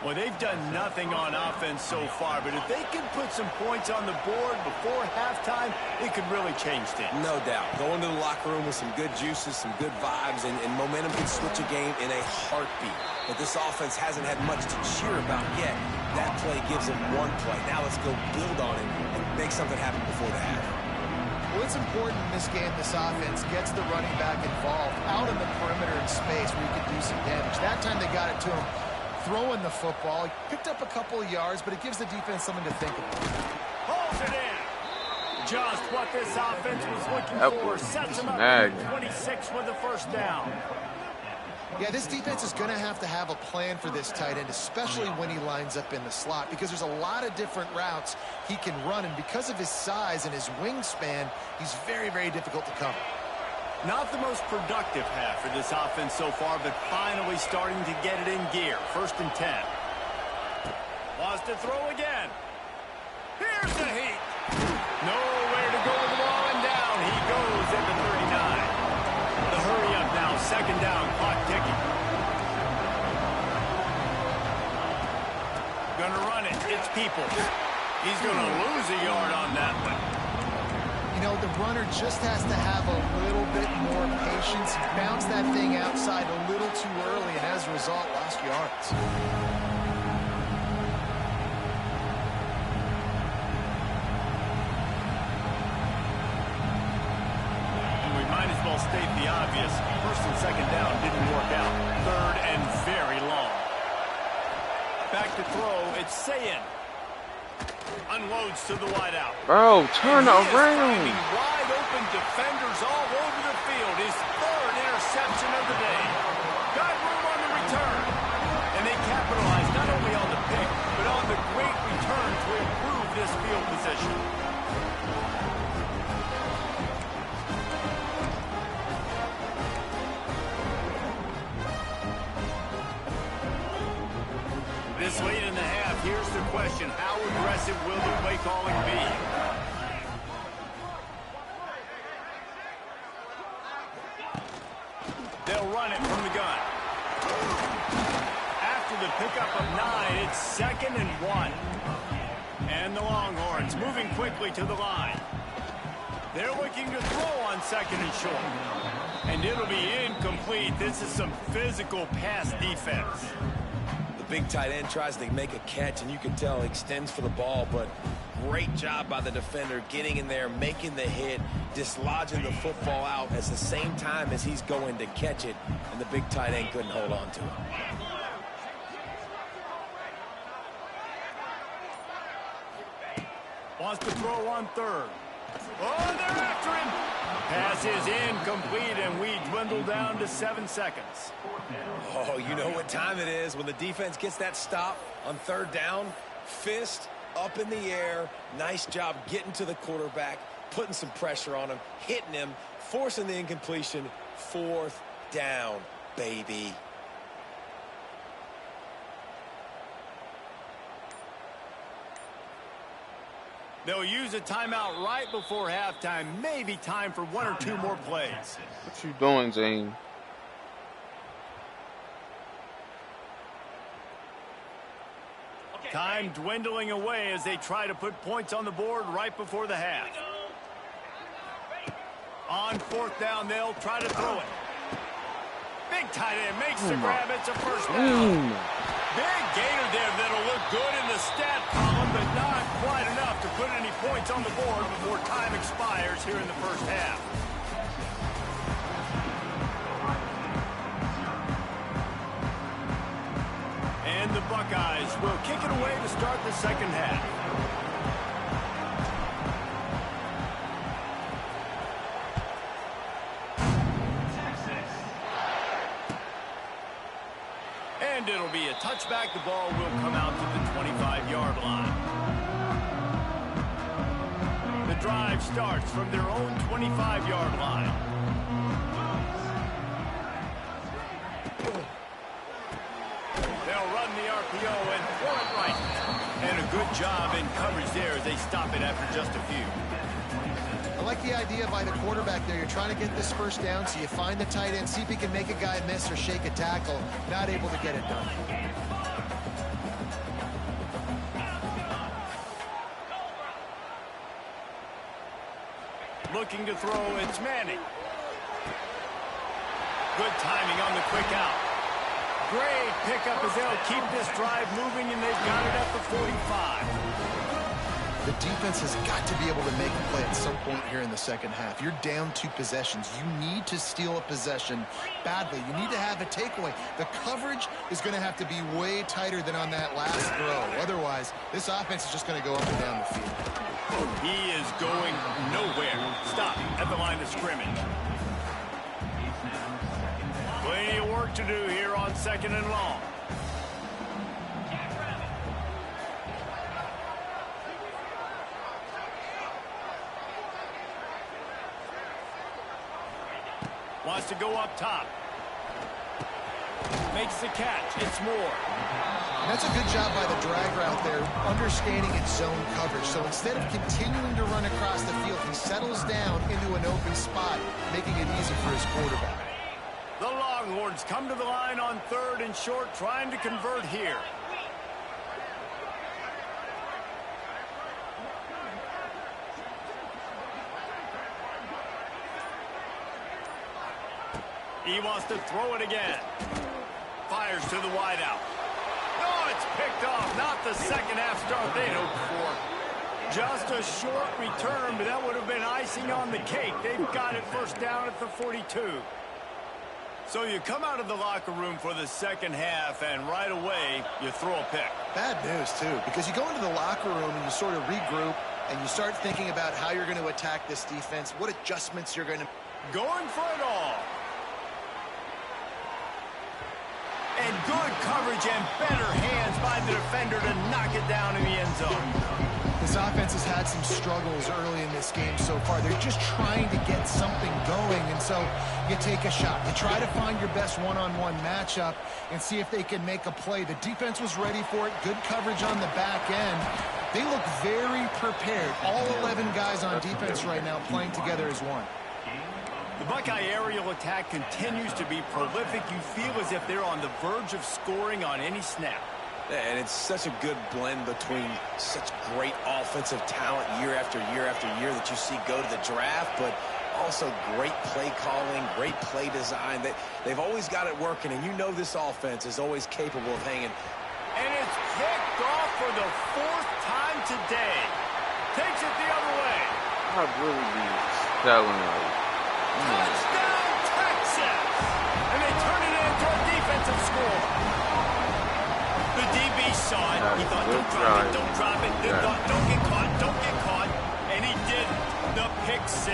Well, they've done nothing on offense so far, but if they can put some points on the board before halftime, it could really change things. No doubt. Going to the locker room with some good juices, some good vibes, and momentum can switch a game in a heartbeat. But this offense hasn't had much to cheer about yet. That play gives them one play. Now let's go build on it and make something happen before the half. Well, it's important in this game this offense gets the running back involved out in the perimeter in space where you can do some damage. That time they got it to him throwing the football. He picked up a couple of yards, but it gives the defense something to think about. Holds it in. Just what this offense was looking for. Sets him up at 26 with the 1st down. Yeah, this defense is going to have a plan for this tight end, especially when he lines up in the slot, because there's a lot of different routes he can run, and because of his size and his wingspan, he's very, very difficult to cover. Not the most productive half for this offense so far, but finally starting to get it in gear. 1st and 10. Wants to throw again. Here's the heat. Nowhere to go with the ball, and down he goes at the 39. The hurry up now. 2nd down. Clock ticking. Gonna run it. It's Peoples. He's gonna lose a yard on that one. You know, the runner just has to have a little bit more patience. He bounced that thing outside a little too early, and as a result, lost yards. We might as well state the obvious. 1st and 2nd down didn't work out. 3rd and very long. Back to throw. It's Sayin. Unloads to the wideout. Bro, turn around. Finding wide open defenders all over the field. His third interception of the day. Got room on the return. And they capitalize not only on the pick, but on the great return to improve this field position. This late in the half, here's the question. How aggressive will the play calling be? They'll run it from the gun. After the pickup of 9, it's 2nd and 1. And the Longhorns moving quickly to the line. They're looking to throw on 2nd and short. And it'll be incomplete. This is some physical pass defense. Big tight end tries to make a catch, and you can tell he extends for the ball, but great job by the defender getting in there, making the hit, dislodging the football out at the same time as he's going to catch it, and the big tight end couldn't hold on to it. Wants to throw on 3rd. Oh, they're after him. Pass is incomplete, and we dwindle down to 7 seconds. Oh, you know what time it is when the defense gets that stop on 3rd down. Fist up in the air. Nice job getting to the quarterback, putting some pressure on him, hitting him, forcing the incompletion. 4th down, baby. They'll use a timeout right before halftime. Maybe time for 1 or 2 more plays. What you doing, Zane? Time dwindling away as they try to put points on the board right before the half. On 4th down, they'll try to throw it. Big tight end makes the grab. It's a 1st down. Big gainer there that'll look good in the stat column, but not quite enough to put any points on the board before time expires here in the 1st half. And the Buckeyes will kick it away to start the 2nd half. And it'll be a touchback. The ball will come out to the 25-yard line. The drive starts from their own 25-yard line. They'll run the RPO and throw it right. And a good job in coverage there as they stop it after just a few. I like the idea by the quarterback there. You're trying to get this 1st down, so you find the tight end, see if he can make a guy miss or shake a tackle. Not able to get it done. Looking to throw, it's Manning. Good timing on the quick out. Great pickup as they'll keep this drive moving, and they've got it at the 45. The defense has got to be able to make a play at some point here in the 2nd half. You're down 2 possessions. You need to steal a possession badly. You need to have a takeaway. The coverage is going to have to be way tighter than on that last throw. Otherwise, this offense is just going to go up and down the field. He is going nowhere. Stop at the line of scrimmage. Plenty of work to do here on 2nd and long. Wants to go up top. Makes the catch. It's Moore. And that's a good job by the drag route there, understanding its zone coverage. So instead of continuing to run across the field, he settles down into an open spot, making it easy for his quarterback. The Longhorns come to the line on 3rd and short, trying to convert here. He wants to throw it again. Fires to the wideout. No, it's picked off. Not the 2nd half start they'd hoped for. Just a short return, but that would have been icing on the cake. They've got it 1st down at the 42. So you come out of the locker room for the second half, and right away, you throw a pick. Bad news, too, because you go into the locker room and you sort of regroup, and you start thinking about how you're going to attack this defense, what adjustments you're going to... Going for it all. And good coverage and better hands by the defender to knock it down in the end zone. This offense has had some struggles early in this game so far. They're just trying to get something going, and so you take a shot. You try to find your best one-on-one matchup and see if they can make a play. The defense was ready for it. Good coverage on the back end. They look very prepared. All 11 guys on defense right now playing together as one. The Buckeye aerial attack continues to be prolific. You feel as if they're on the verge of scoring on any snap. And it's such a good blend between such great offensive talent year after year after year that you see go to the draft, but also great play calling, great play design. They've always got it working, and you know this offense is always capable of hanging. And it's picked off for the 4th time today. Takes it the other way. I'd really be selling like, Touchdown, Texas! And they turn it into a defensive score. The DB saw it. He thought, don't drop it, don't drop it. He thought, don't get caught, don't get caught. And he did the pick 6.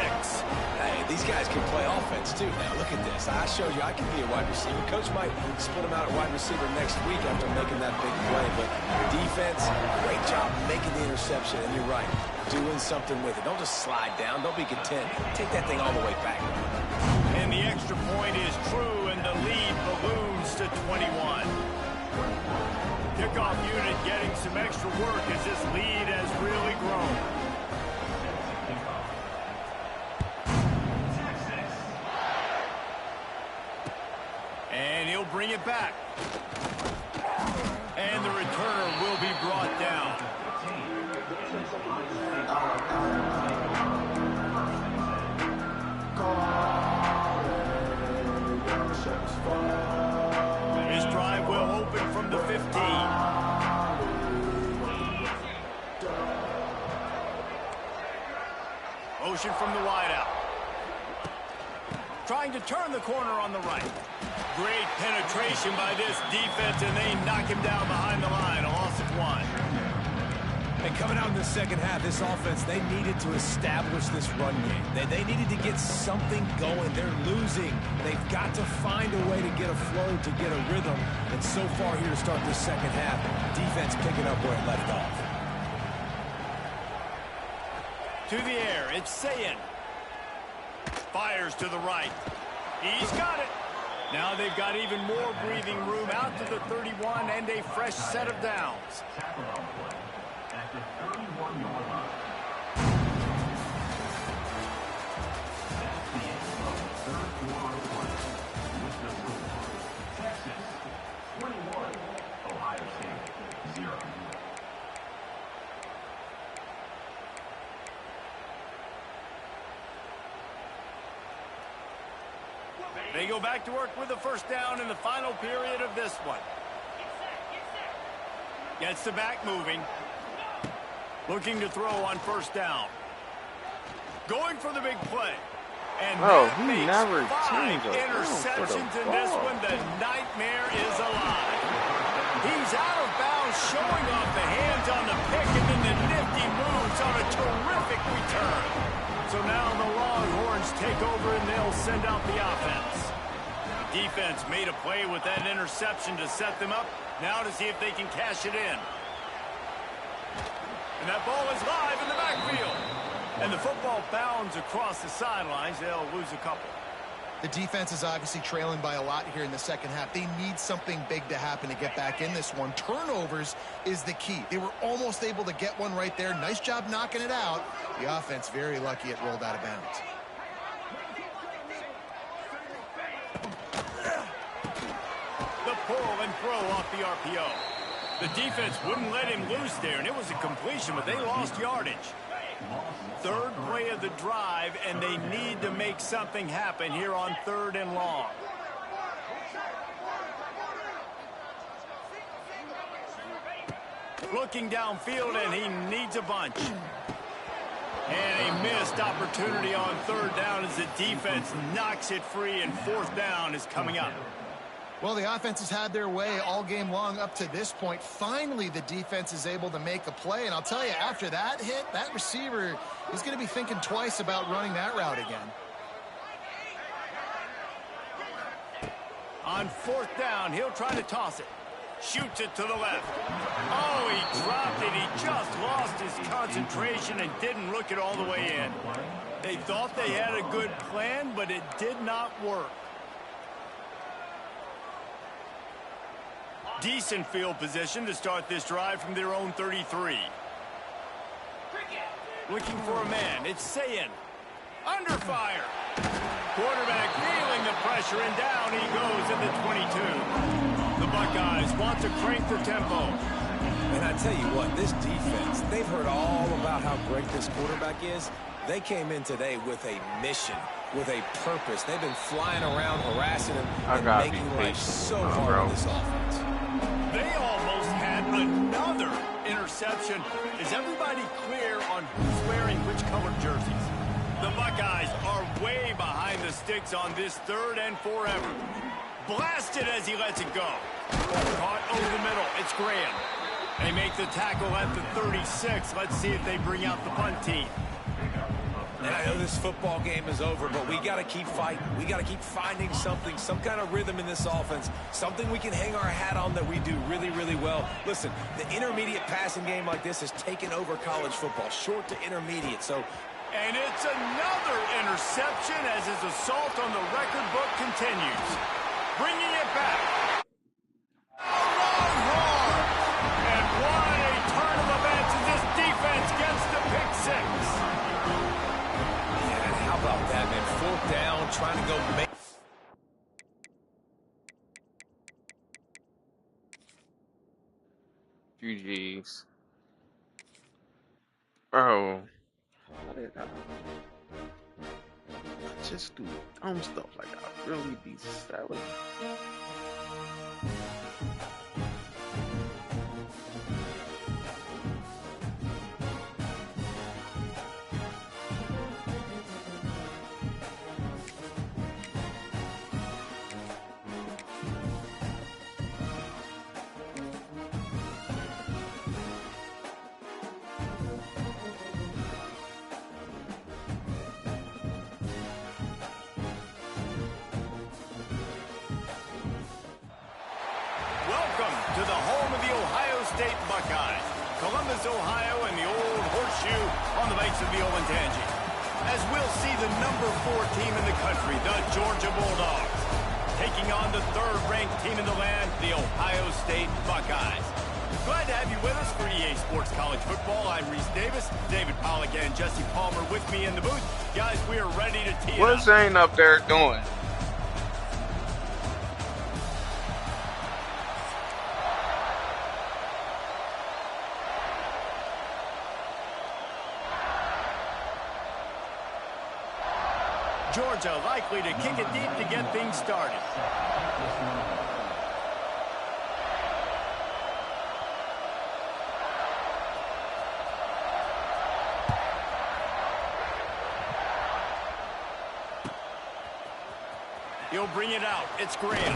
Hey, these guys can play offense, too. Now, look at this. I showed you I can be a wide receiver. Coach might split him out at wide receiver next week after making that big play. But defense, great job making the interception. And you're right, doing something with it. Don't just slide down. Don't be content. Take that thing all the way back. And the extra point is true, and the lead balloons to 21. Kickoff unit getting some extra work as this lead has really grown. And he'll bring it back. And the returner will be brought down. This drive will open from the 15. Motion from the wideout. Trying to turn the corner on the right. Great penetration by this defense, and they knock him down behind the line. A loss of 1. And coming out in the second half, this offense, they needed to establish this run game. They needed to get something going. They're losing. They've got to find a way to get a flow, to get a rhythm. And so far here to start this second half, defense picking up where it left off. To the air, it's Sayin. Fires to the right. He's got it. Now they've got even more breathing room out to the 31 and a fresh set of downs. They go back to work with the first down in the final period of this one. Gets the back moving. Looking to throw on first down. Going for the big play. And he never 5 interceptions in this one. The nightmare is alive. He's out of bounds, showing off the hands on the pick, and then the nifty moves on a terrific return. So now the Longhorns take over, and they'll send out the offense. Defense made a play with that interception to set them up. Now to see if they can cash it in. And that ball is live in the backfield. And the football bounds across the sidelines. They'll lose a couple. The defense is obviously trailing by a lot here in the second half. They need something big to happen to get back in this one. Turnovers is the key. They were almost able to get one right there. Nice job knocking it out. The offense very lucky it rolled out of bounds. The pull and throw off the RPO. The defense wouldn't let him loose there, and it was a completion, but they lost yardage. Third play of the drive, and they need to make something happen here on 3rd and long. Looking downfield, and he needs a bunch. And a missed opportunity on third down as the defense knocks it free, and fourth down is coming up. Well, the offense has had their way all game long up to this point. Finally, the defense is able to make a play. And I'll tell you, after that hit, that receiver is going to be thinking twice about running that route again. On fourth down, he'll try to toss it. Shoots it to the left. Oh, he dropped it. He just lost his concentration and didn't look it all the way in. They thought they had a good plan, but it did not work. Decent field position to start this drive from their own 33. Looking for a man. It's Sayin. Under fire. Quarterback feeling the pressure, and down he goes at the 22. The Buckeyes want to crank the tempo. And I tell you what, this defense, they've heard all about how great this quarterback is. They came in today with a mission, with a purpose. They've been flying around, harassing him, and making life so hard on this offense. They almost had another interception. Is everybody clear on who's wearing which colored jerseys? The Buckeyes are way behind the sticks on this third and forever. Blasted as he lets it go. Caught over the middle. It's Graham. They make the tackle at the 36. Let's see if they bring out the punt team. And I know this football game is over, but we got to keep fighting. We got to keep finding something, some kind of rhythm in this offense, something we can hang our hat on that we do really, really well. Listen, the intermediate passing game like this has taken over college football, short to intermediate. And it's another interception as his assault on the record book continues. Bringing it back. Longhorn! And what a turn of events as this defense gets the pick six. Yeah, how about that, man? Fourth down, trying to go make... GG's. Bro. I just do dumb stuff like I really be selling. Welcome to the home of the Ohio State Buckeyes, Columbus, Ohio, and the old horseshoe on the banks of the Ncaa26. As we'll see the number 4 team in the country, the Georgia Bulldogs, taking on the third-ranked team in the land, the Ohio State Buckeyes. Glad to have you with us for EA Sports College Football. I'm Reese Davis, David Pollack, and Jesse Palmer with me in the booth. Guys, we are ready to tee it up. What's Zane up there doing? Georgia likely to kick it deep to get things started. He'll bring it out. It's Graham.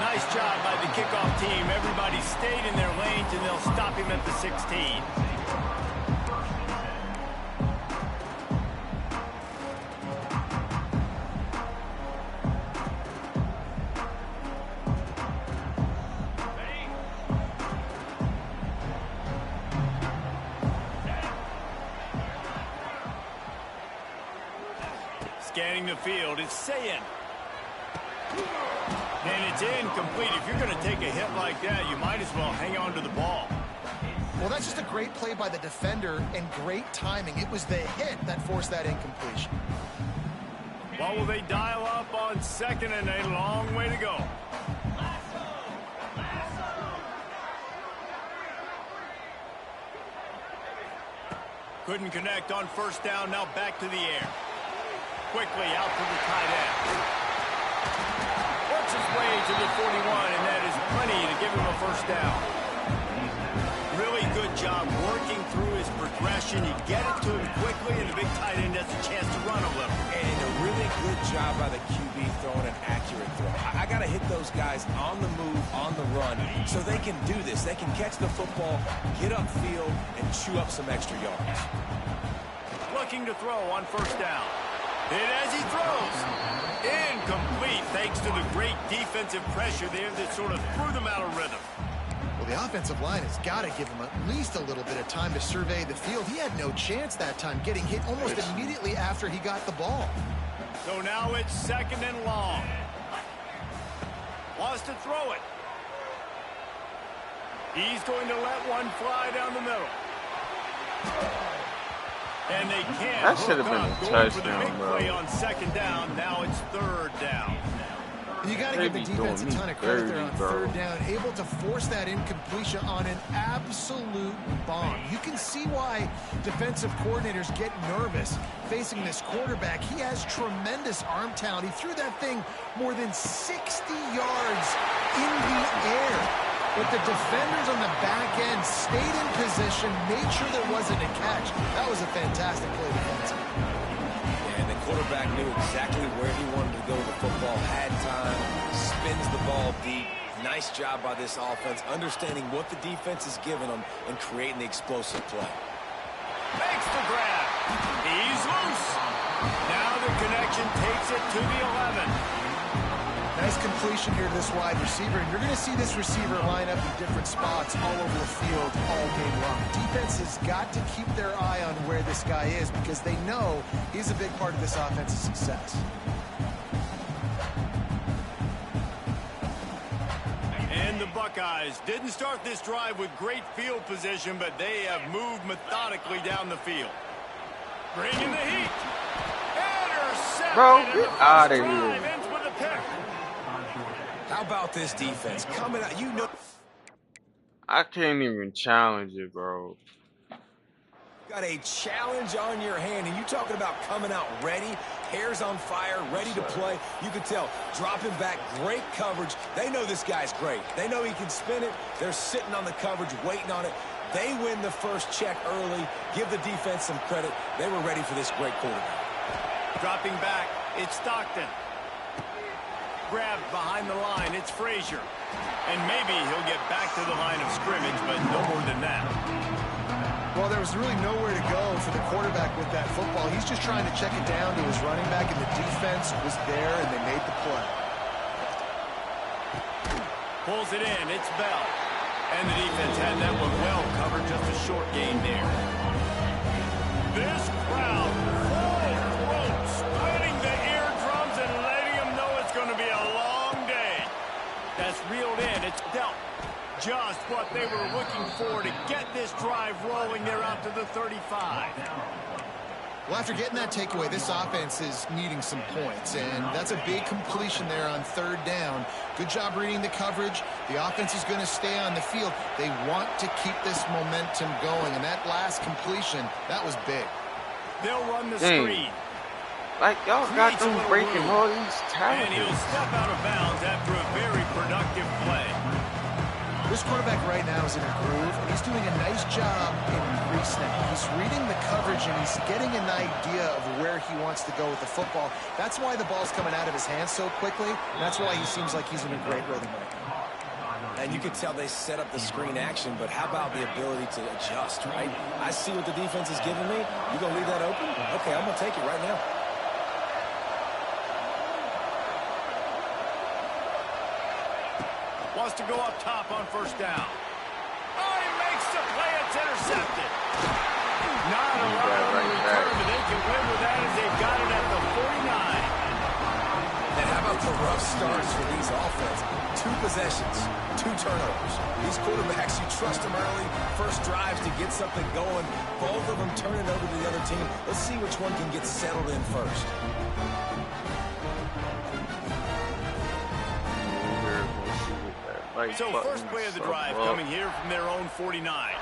Nice job by the kickoff team. Everybody stayed in their lanes, and they'll stop him at the 16. Scanning the field, it's Sayin. And it's incomplete. If you're going to take a hit like that, you might as well hang on to the ball. Well, that's just a great play by the defender and great timing. It was the hit that forced that incompletion. What will they dial up on second, and a long way to go? Couldn't connect on first down. Now back to the air. Quickly out to the tight end. Works his way to the 41, and that is plenty to give him a first down. Really good job working through his progression. You get it to him quickly, and the big tight end has a chance to run a little. And a really good job by the QB throwing an accurate throw. I got to hit those guys on the move, on the run, so they can do this. They can catch the football, get upfield, and chew up some extra yards. Looking to throw on first down. And as he throws, incomplete thanks to the great defensive pressure there that sort of threw them out of rhythm. Well, the offensive line has got to give him at least a little bit of time to survey the field. He had no chance that time, getting hit almost immediately after he got the ball. So now it's 2nd and long. Wants to throw it. He's going to let one fly down the middle. And they can't. That should have been a touchdown, bro. Play on 2nd down. Now it's 3rd down. You got to give the defense a ton of credit there on 3rd down, able to force that incompletion on an absolute bomb. You can see why defensive coordinators get nervous facing this quarterback. He has tremendous arm talent. He threw that thing more than 60 yards in the air. But the defenders on the back end stayed in position, made sure there wasn't a catch. That was a fantastic play defensively. And the quarterback knew exactly where he wanted to go with the football, had time, spins the ball deep. Nice job by this offense, understanding what the defense is giving them and creating the explosive play. Makes the grab. He's loose. Now the connection takes it to the 11. Nice completion here to this wide receiver, and you're going to see this receiver line up in different spots all over the field all game long. Defense has got to keep their eye on where this guy is because they know he's a big part of this offense's success. And the Buckeyes didn't start this drive with great field position, but they have moved methodically down the field. Bringing the heat. Intercepted. Bro, get out of here. Ends with a pick. How about this defense coming out? You know, I can't even challenge it, bro. got a challenge on your hand, and you talking about coming out ready, hairs on fire, ready to play. You can tell, dropping back, great coverage. They know this guy's great. They know he can spin it. They're sitting on the coverage, waiting on it. They win the first check early. Give the defense some credit. They were ready for this great quarterback. Dropping back, it's Stockton. Grabbed behind the line, it's Frazier. And maybe he'll get back to the line of scrimmage, but no more than that. Well, there was really nowhere to go for the quarterback with that football. He's just trying to check it down to his running back, and the defense was there, and they made the play. Pulls it in, it's Bell. And the defense had that one well covered, just a short gain there. This crowd, full throat, splitting the eardrums and letting them know it's going to be a long day. That's reeled in, it's dealt. Just what they were looking for to get this drive rolling there out to the 35. Well, after getting that takeaway, this offense is needing some points, and that's a big completion there on 3rd down. Good job reading the coverage. The offense is going to stay on the field. They want to keep this momentum going, and that last completion, that was big. They'll run the screen. Like, y'all got them breaking all these tackles. And he'll step out of bounds after a very productive play. This quarterback right now is in a groove, and he's doing a nice job in pre-snap. He's reading the coverage, and he's getting an idea of where he wants to go with the football. That's why the ball's coming out of his hands so quickly, and that's why he seems like he's in a great rhythm right now. And you can tell they set up the screen action, but how about the ability to adjust, right? I see what the defense is giving me. You going to leave that open? Okay, I'm going to take it right now. Wants to go up top on 1st down. Oh, he makes the play. It's intercepted. Not a lot of return, but they can win with that as they've got it at the 49. And how about the rough starts for these offenses? 2 possessions, 2 turnovers. These quarterbacks, you trust them early, first drives to get something going. Both of them turn it over to the other team. Let's see which one can get settled in first. So first play of the drive coming here from their own 49.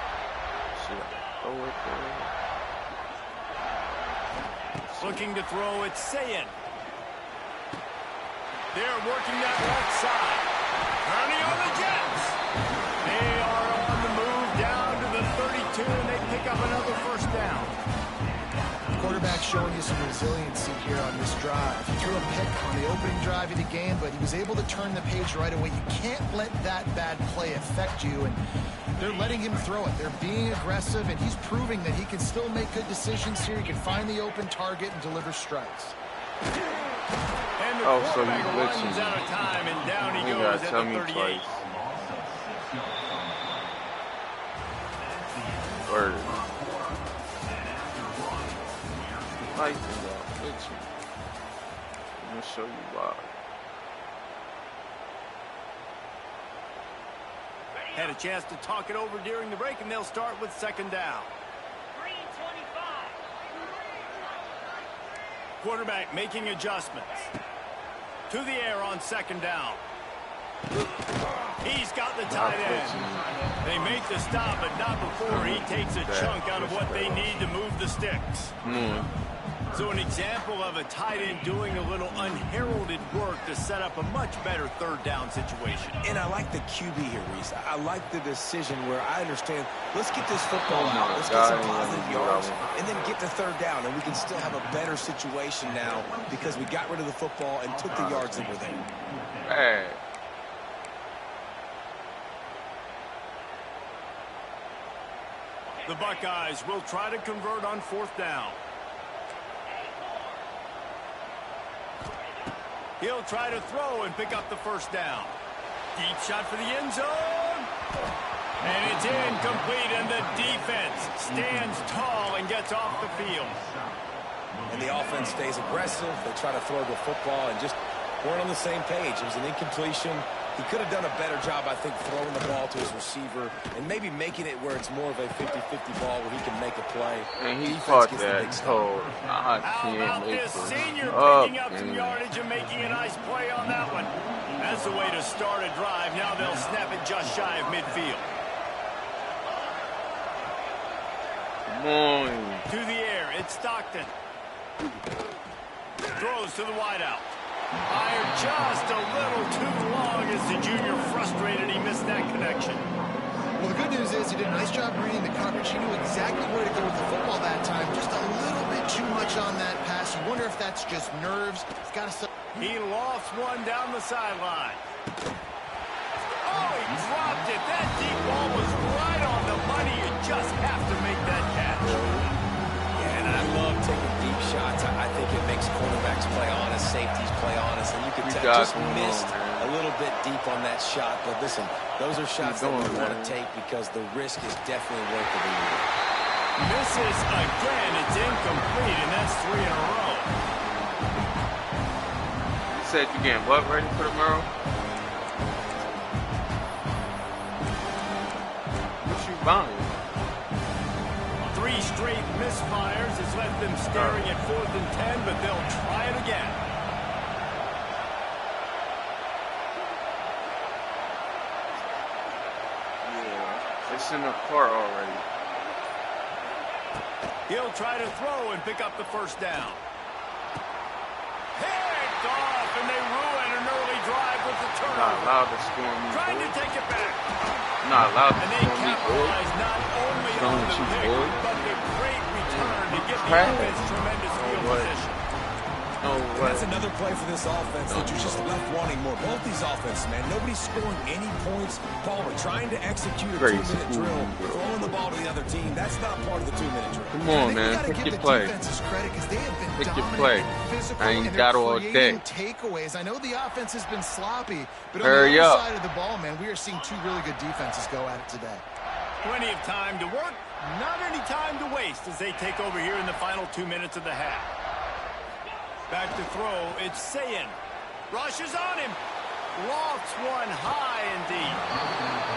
Looking to throw, it's Sayin. They're working that left side. Turning on the Jets. They are on the move down to the showing you some resiliency here on this drive. He threw a pick on the opening drive of the game, but he was able to turn the page right away. You can't let that bad play affect you, and they're letting him throw it. They're being aggressive, and he's proving that he can still make good decisions here. He can find the open target and deliver strikes. And the so quarterback he's runs glitching. out of time, and down he You goes gotta at tell the me 38. twice. Word. Like that, glitching. I'm gonna show you why. Had a chance to talk it over during the break, and they'll start with second down. Quarterback making adjustments. To the air on second down. He's got the tight end. They make the stop, but not before he takes a chunk out of what they need to move the sticks. So an example of a tight end doing a little unheralded work to set up a much better third down situation. And I like the QB here, Reese. I like the decision where I understand, let's get this football out, let's get some positive yards, and then get to third down, and we can still have a better situation now because we got rid of the football and took the yards that were there. Hey. The Buckeyes will try to convert on fourth down. He'll try to throw and pick up the first down. Deep shot for the end zone. And it's incomplete, and the defense stands tall and gets off the field. And the offense stays aggressive. They try to throw the football and just weren't on the same page. It was an incompletion. He could have done a better job, I think, throwing the ball to his receiver and maybe making it where it's more of a 50-50 ball where he can make a play. And he Defense caught gets the that big stop. toe. I How can't about make this this senior up, picking up some man. yardage and making a nice play on that one? That's the way to start a drive. Now they'll snap it just shy of midfield. Come on. To the air, it's Stockton. Throws to the wideout. Fired just a little too long as the junior frustrated. He missed that connection. Well, the good news is he did a nice job reading the coverage. He knew exactly where to go with the football that time. Just a little bit too much on that pass. You wonder if that's just nerves. He's got to... He lost one down the sideline. Oh, he dropped it. That deep ball was right on the money. You just have to make that catch. Yeah, and I love taking deep shots. I think it makes cornerbacks play honest, safeties play honest, and you can tell just missed a little bit deep on that shot. But listen, those are shots that we want to take because the risk is definitely worth the reward. Misses again. It's incomplete, and that's 3 in a row. You said you getting what ready for tomorrow? What you buying? 3 straight misfires has left them staring at 4th and 10, but they'll try it again. Yeah, it's in the car already. He'll try to throw and pick up the first down. Picked off, and they ruin an early drive with the Not turnover. allowed to score me, Trying to boy. take it back. Not allowed to And they score me, boy. capitalize not only Wrong on with the you, pick, boy? but the great return to give the Crap. offense tremendous field what? position. No And way. that's another play for this offense that you're just left wanting more. Both these offenses, man, nobody's scoring any points. Paul, we're trying to execute a Great 2-minute school, drill, bro. throwing the ball to the other team. That's not part of the 2-minute drill. Come I on, think we man. gotta Pick give your the play. defenses credit because they have been Pick your dominant play. and physical, I ain't and got they're all creating day. takeaways. I know the offense has been sloppy, but on Hurry the other up. side of the ball, man, we are seeing 2 really good defenses go at it today. Plenty of time to work, not any time to waste as they take over here in the final 2 minutes of the half. Back to throw, it's Sayin. Rushes on him. Lofts one high and deep.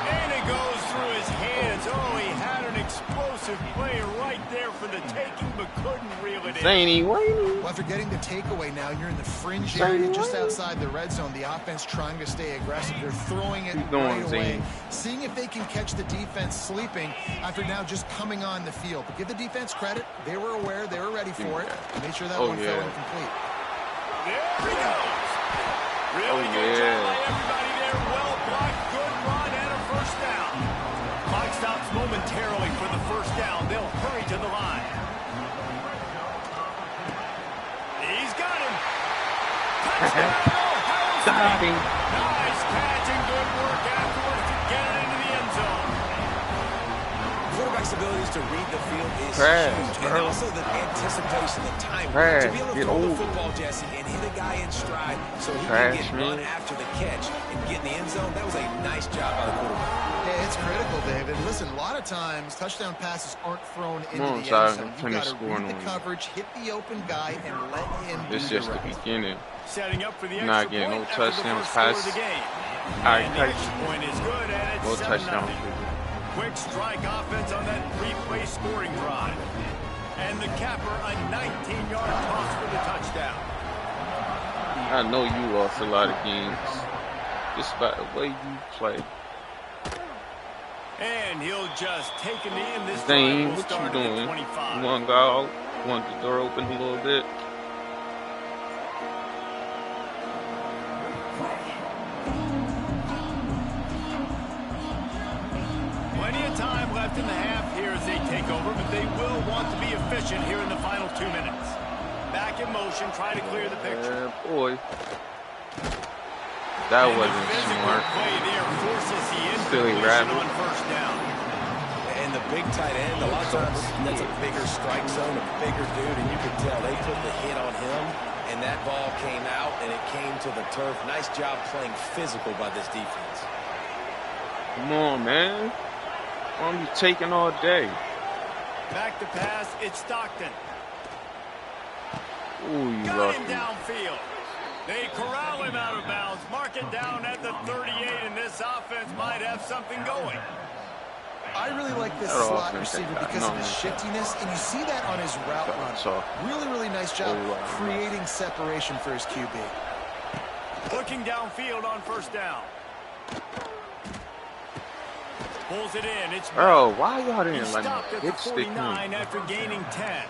And it goes through his hands. Oh, he had an explosive play right there for the taking, but couldn't reel it in. Zany Wayne. Well, after getting the takeaway now, you're in the fringe area just outside the red zone. The offense trying to stay aggressive. They're throwing it Keep going, right away, Zane. seeing if they can catch the defense sleeping after now just coming on the field. But give the defense credit. They were aware. They were ready for it. Made sure that one fell incomplete. There he goes. Really good job by everybody there. Well blocked, good run, and a first down. Clock stops momentarily for the first down. They'll hurry to the line. Got him. Nice catch and good work afterwards to get it into the end zone. Quarterback's abilities to read the field is Trash, huge. bro. And also the anticipation, the time Trash. to be able to Get throw the over. football, Jesse, and hit a guy in stride so he Trash, can get run man. after the catch and get in the end zone. That was a nice job by the quarterback. Yeah, it's critical, David. Listen, a lot of times touchdown passes aren't thrown into on, the Ty. end zone. You've Finish got to scoring read on the you. coverage, hit the open guy, and let him This do is the the rest. beginning. Setting up for the Not extra getting no point after the touchdowns, first score of passes. the game. Alright, And the touch. extra point is good, and it's No 7-0. touchdowns. Quick strike offense on that three-play scoring drive. And the capper, a 19-yard toss for the touchdown. I know you lost a lot of games. Just by the way you play. And he'll just take a knee, and this drive Dane, will what you start doing? at 25. You want to go out? Want the door open a little bit? Plenty of time left in the half here as they take over, but they will want to be efficient here in the final 2 minutes. Back in motion, try to clear the picture. Yeah, boy. That And wasn't the physical smart. play there forces the Silly incompletion rabbit. on first down. And the big tight end, a lot of times that's a bigger strike zone, a bigger dude, and you could tell they put the hit on him, and that ball came out, and it came to the turf. Nice job playing physical by this defense. Come on, man. I'm be taking all day. Back to pass, it's Stockton. Ooh, you Got him lucky. downfield. They corral him out of bounds. Mark it down at the 38, and this offense might have something going. I really like this That slot offense ain't receiver got because of none. his shiftiness, and you see that on his route run. So, Really, really nice job Oh, wow. creating separation for his QB. Looking downfield on first down. Pulls it in. It's bro, why y'all He didn't let stopped me at the hit stick 49 him? after gaining 10.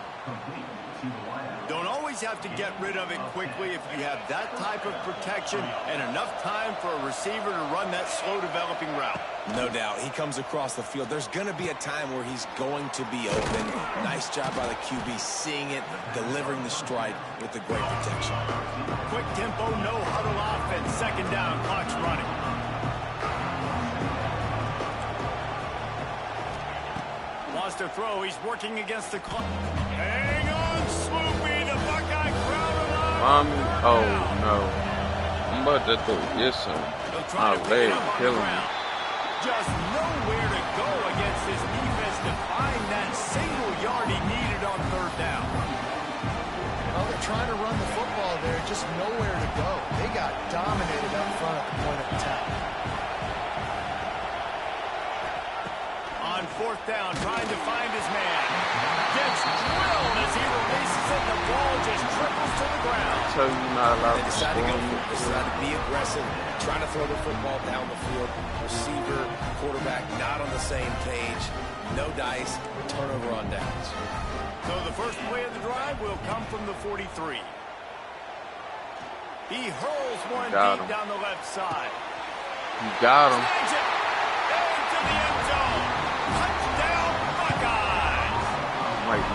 Don't always have to get rid of it quickly if you have that type of protection and enough time for a receiver to run that slow-developing route. No doubt. He comes across the field. There's going to be a time where he's going to be open. Nice job by the QB seeing it, delivering the strike with the great protection. Quick tempo, no huddle offense. Second down, clock's running. Wants to throw. He's working against the clock. Hang on, Swoopy. The Buckeye crowd alive. Mommy, oh no. I'm about to throw this on. He'll My try to pick leg it up on the killing me. ground. Just nowhere to go against this defense to find that single yard he needed on third down. Well, they're trying to run the football there, just nowhere to go. They got dominated up front at the point of attack. On fourth down, trying to find his man. Gets drilled as he releases it. The ball just triples to the ground. So you're not allowed They to decide to go score. for it. They decide to be aggressive, trying to throw the football down the field. Receiver, quarterback, not on the same page. No dice, turnover on downs. So the first play of the drive will come from the 43. He hurls one Got deep him. down the left side. You got him. Snags it. Into the end zone. Touchdown, Buckeyes. Like,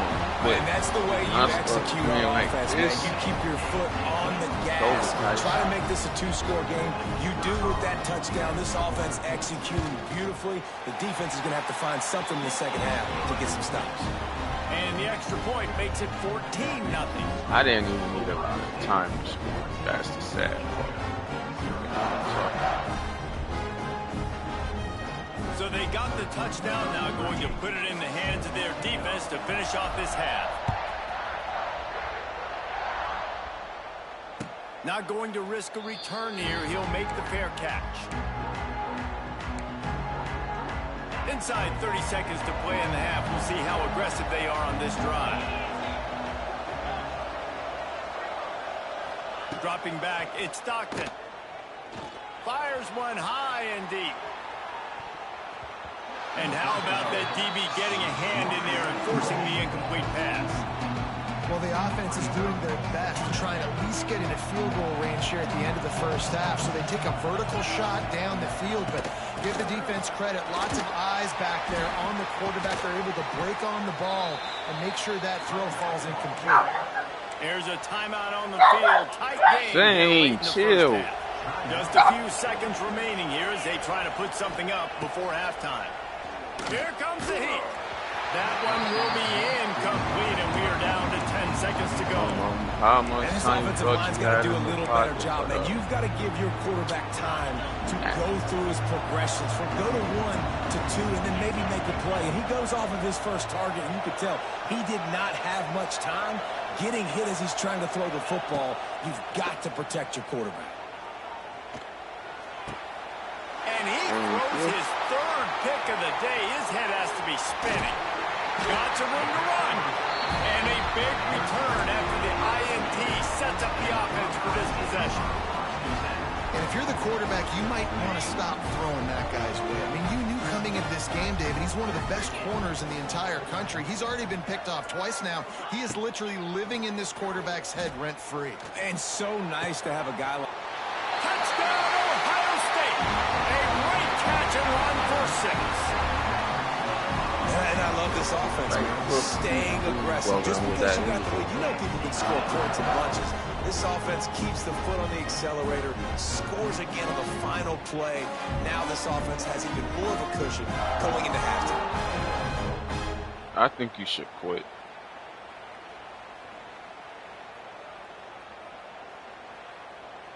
And that's the way you I'm execute supposed to be on like offense, this. man. You keep your foot on the gas. Overtime. Try to make this a two-score game. You do with that touchdown. This offense executing beautifully. The defense is going to have to find something in the second half to get some stops. And the extra point makes it 14-0. I didn't even need a lot of time to score. That's the sad part. So they got the touchdown, now going to put it in the hands of their defense to finish off this half. Not going to risk a return here. He'll make the fair catch. Inside 30 seconds to play in the half. We'll see how aggressive they are on this drive. Dropping back, it's Stockton. Fires one high and deep. And how about that DB getting a hand in there and forcing the incomplete pass? Well, the offense is doing their best to try and at least get into field goal range here at the end of the first half. So they take a vertical shot down the field, but give the defense credit. Lots of eyes back there on the quarterback. They're able to break on the ball and make sure that throw falls incomplete. Here's a timeout on the field. Tight game. Dang, chill. Just a few seconds remaining here as they try to put something up before halftime. Here comes the heat. That one will be incomplete, and we are down to 10 seconds to go. How much And this time offensive line's got to do a little better job, man. You've got to give your quarterback time to go through his progressions from go to 1 to 2 and then maybe make a play. And he goes off of his first target, and you could tell he did not have much time getting hit as he's trying to throw the football. You've got to protect your quarterback. And he throws his third pick of the day. His head has to be spinning. Got some room to run. And a big return after the INT sets up the offense for this possession. And if you're the quarterback, you might want to stop throwing that guy's way. I mean, you knew coming into this game, David, he's one of the best corners in the entire country. He's already been picked off twice now. He is literally living in this quarterback's head rent-free. And so nice to have a guy like... Touchdown, Ohio State. A great catch and run for 6. And I love this offense, man. Staying aggressive. Just because you got the lead, you know people can score points in bunches. This offense keeps the foot on the accelerator, scores again on the final play. Now this offense has even more of a cushion going into halftime. I think you should quit.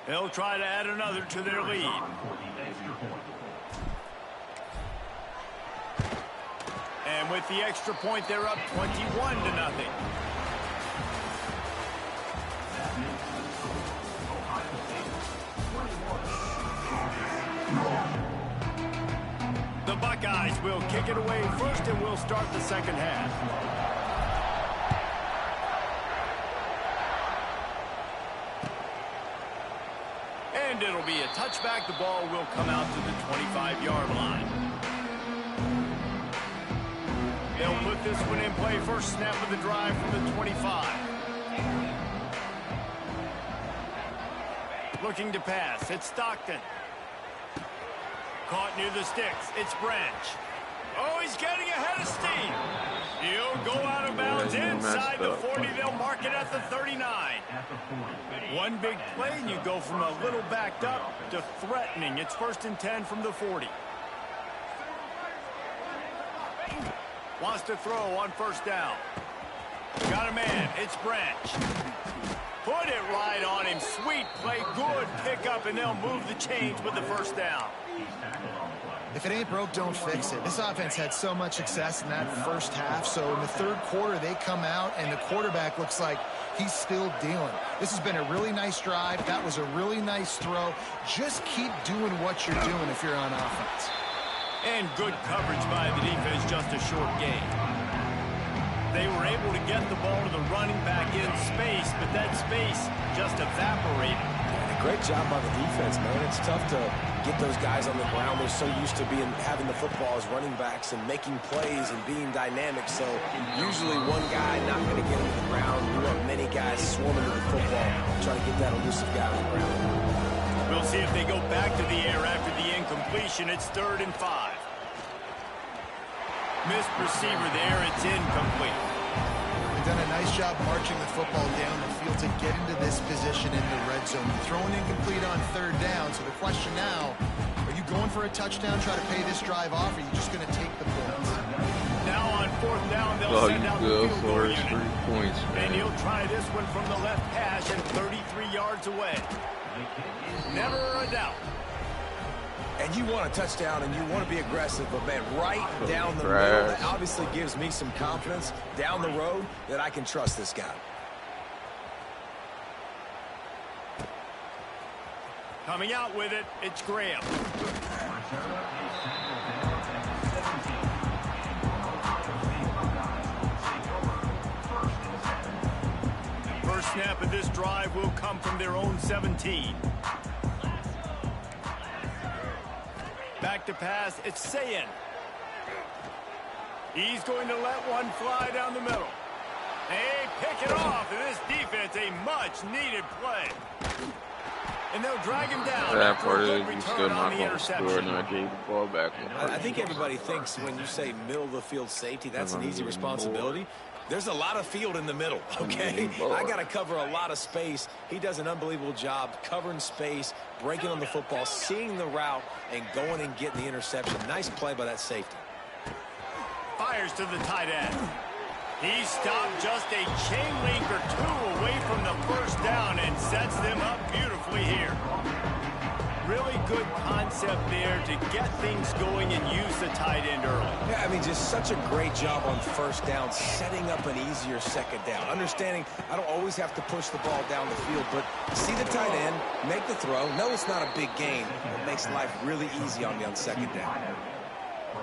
They'll try to add another to their lead. And with the extra point, they're up 21-0. The Buckeyes will kick it away first, and we'll start the second half. And it'll be a touchback. The ball will come out to the 25-yard line. They'll put this one in play. First snap of the drive from the 25. Looking to pass. It's Stockton. Caught near the sticks. It's Branch. Oh, he's getting ahead of steam. He'll go out of bounds inside the 40. They'll mark it at the 39. One big play, and you go from a little backed up to threatening. It's 1st and 10 from the 40. Wants to throw on 1st down. Got a man. It's Branch. Put it right on him. Sweet play. Good pickup, and they'll move the chains with the 1st down. If it ain't broke, don't fix it. This offense had so much success in that first half, so in the third quarter, they come out, and the quarterback looks like he's still dealing. This has been a really nice drive. That was a really nice throw. Just keep doing what you're doing if you're on offense. And good coverage by the defense, just a short gain. They were able to get the ball to the running back in space, but that space just evaporated. And a great job by the defense, man. It's tough to get those guys on the ground. They're so used to having the football as running backs and making plays and being dynamic. So usually one guy not going to get into the ground. You want many guys swarming to the football, trying to get that elusive guy on the ground. We'll see if they go back to the air after the incompletion. It's 3rd and 5. Missed receiver there. It's incomplete. They've done a nice job marching the football down the field to get into this position in the red zone. You throw an incomplete on 3rd down, so the question now, are you going for a touchdown, try to pay this drive off, or are you just going to take the points? Now on 4th down, they'll send out the field goal unit. 3 points, man. And he'll try this one from the left hash and 33 yards away. Never a doubt. And you want a touchdown and you want to be aggressive, but man, right down the middle, that obviously gives me some confidence down the road that I can trust this guy. Coming out with it, it's Graham. First snap of this drive will come from their own 17. Back to pass, it's Sayin. He's going to let one fly down the middle. They pick it off, and this defense, a much-needed play. And they'll drag him down. That part is you still not going to score, and I gave the ball back. I think everybody thinks when you say middle of the field safety, that's an easy responsibility. There's a lot of field in the middle, okay? I got to cover a lot of space. He does an unbelievable job covering space, breaking on the football, seeing the route, and going and getting the interception. Nice play by that safety. Fires to the tight end. He stopped just a chain link or two away from the first down and sets them up beautifully here. Really good concept there to get things going and use the tight end early. Yeah, I mean, just such a great job on first down, setting up an easier second down. Understanding I don't always have to push the ball down the field, but see the tight end, make the throw. No, it's not a big gain. It makes life really easy on me on second down.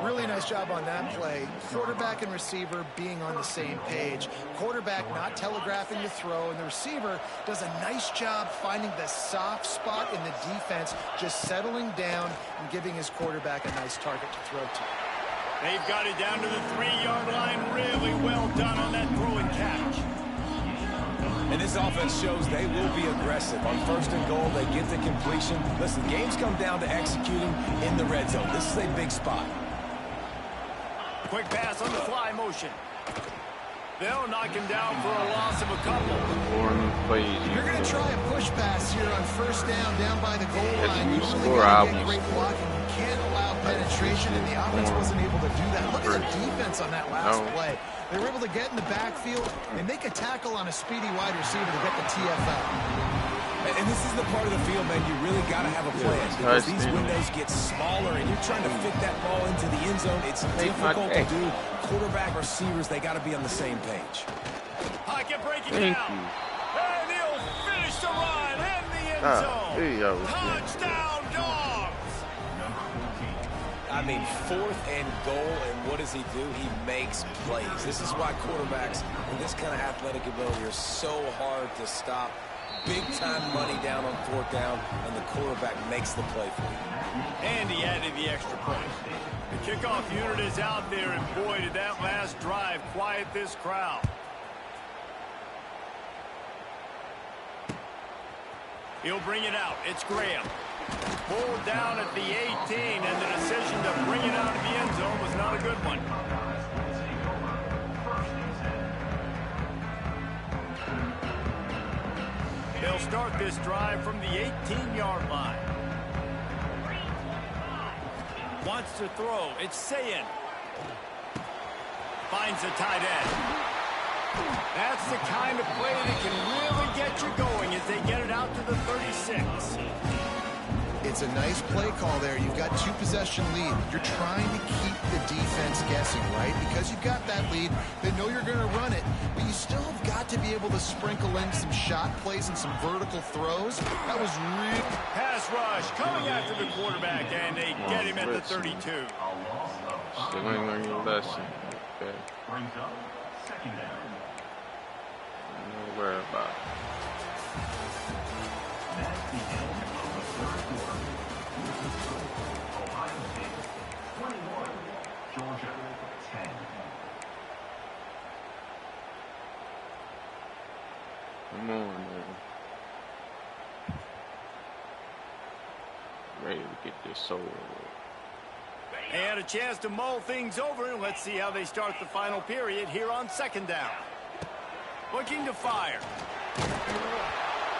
Really nice job on that play. Quarterback and receiver being on the same page. Quarterback not telegraphing the throw, and the receiver does a nice job finding the soft spot in the defense, just settling down and giving his quarterback a nice target to throw to. They've got it down to the 3-yard line. Really well done on that throw and catch. And this offense shows they will be aggressive. On first and goal, they get the completion. Listen, games come down to executing in the red zone. This is a big spot. Quick pass on the fly motion. They'll knock him down for a loss of a couple. You're going to try a push pass here on first down by the goal line. You really score, got to get great blocking. You can't allow penetration, and the offense wasn't able to do that. Look at the defense on that last play. They were able to get in the backfield and make a tackle on a speedy wide receiver to get the TFL. And this is the part of the field, man, you really got to have a plan because these windows get smaller and you're trying to fit that ball into the end zone. It's difficult to do. Quarterback, receivers, they got to be on the same page. Pocket breaking down. And he'll finish the run in the end zone. Touchdown, Dogs. I mean, 4th and goal, and what does he do? He makes plays. This is why quarterbacks with this kind of athletic ability are so hard to stop. Big-time money down on 4th down, and the quarterback makes the play for you. And he added the extra point. The kickoff unit is out there, and boy, did that last drive quiet this crowd. He'll bring it out. It's Graham. Pulled down at the 18, and the decision to bring it out of the end zone was not a good one. They'll start this drive from the 18-yard line. Wants to throw. It's Sayin. Finds the tight end. That's the kind of play that can really get you going as they get it out to the 36. It's a nice play call there. You've got 2-possession lead. You're trying to keep the defense guessing, right? Because you've got that lead, they know you're going to run it, but you still have got to be able to sprinkle in some shot plays and some vertical throws. That was real. Pass rush coming after the quarterback, and they get him at the 32. Still ain't learning your lesson. Okay. Don't worry about it. Come on, man. Ready to get this over with. And a chance to mull things over. Let's see how they start the final period here on 2nd down. Looking to fire.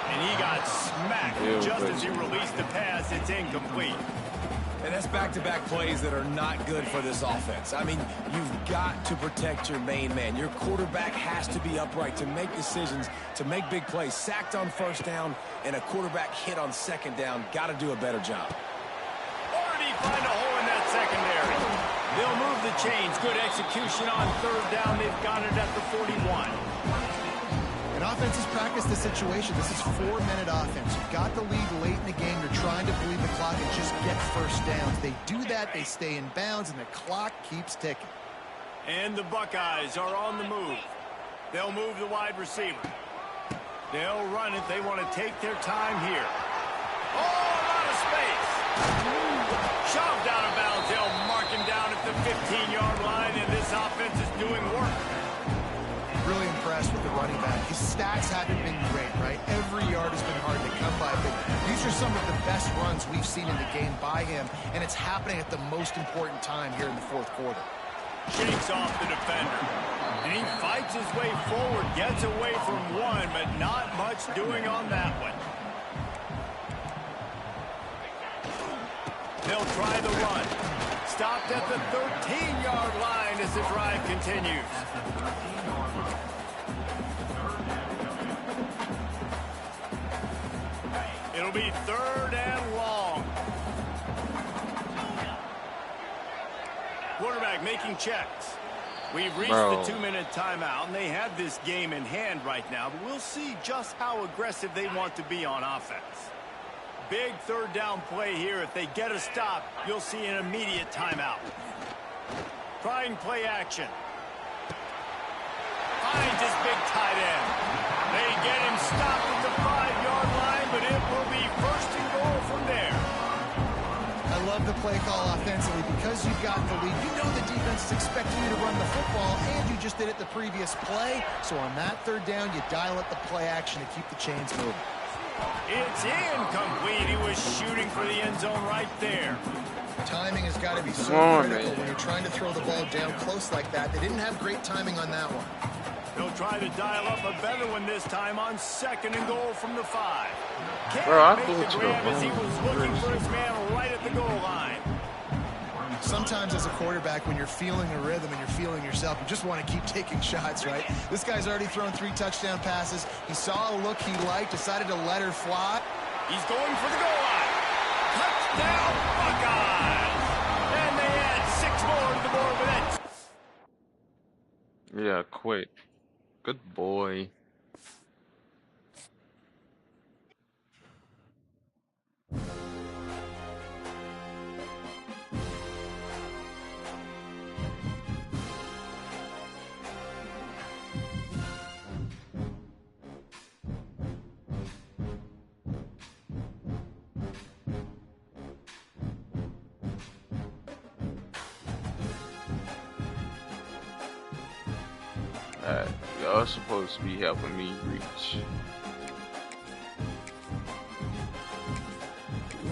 And he got smacked just as he released the pass. It's incomplete. And that's back-to-back plays that are not good for this offense. I mean, you've got to protect your main man. Your quarterback has to be upright to make decisions, to make big plays. Sacked on 1st down and a quarterback hit on 2nd down. Got to do a better job. Already find a hole in that secondary. They'll move the chains. Good execution on 3rd down. They've got it at the 41. And offenses practice the situation. This is 4-minute offense. You've got the lead late in the game. You're trying to bleed the clock and just get 1st downs. They do that, they stay in bounds, and the clock keeps ticking. And the Buckeyes are on the move. They'll move the wide receiver. They'll run it. They want to take their time here. Oh, a lot of space. Shoved out of bounds. They'll mark him down at the 15-yard line, and this offense is doing work. Really impressed with the running back. His stats haven't been great, right? Every yard has been hard to come by, but these are some of the best runs we've seen in the game by him, and it's happening at the most important time here in the 4th quarter. Shakes off the defender. And he fights his way forward, gets away from one, but not much doing on that one. They'll try the run. Stopped at the 13-yard line as the drive continues. It'll be 3rd and long. Quarterback making checks. We've reached the 2-minute timeout, and they have this game in hand right now, but we'll see just how aggressive they want to be on offense. Big 3rd down play here. If they get a stop, you'll see an immediate timeout. Trying play action. Finds his big tight end. They get him stopped at the 5-yard line, but it will be 1st and goal from there. I love the play call offensively because you've got the lead. You know the defense is expecting you to run the football, and you just did it the previous play. So on that 3rd down, you dial up the play action to keep the chains moving. It's incomplete. He was shooting for the end zone right there. Timing has got to be so critical when you're trying to throw the ball down close like that. They didn't have great timing on that one. They'll try to dial up a better one this time on 2nd and goal from the 5. Bro, Can't make the grab as he was looking for his man right at the goal line. Sometimes as a quarterback, when you're feeling a rhythm and you're feeling yourself, you just want to keep taking shots, right? This guy's already thrown 3 touchdown passes. He saw a look he liked, decided to let her fly. He's going for the goal line. Touchdown, Buckeyes! And they add 6 more to the board with it. Yeah, quick. Good boy. Y'all supposed to be helping me reach.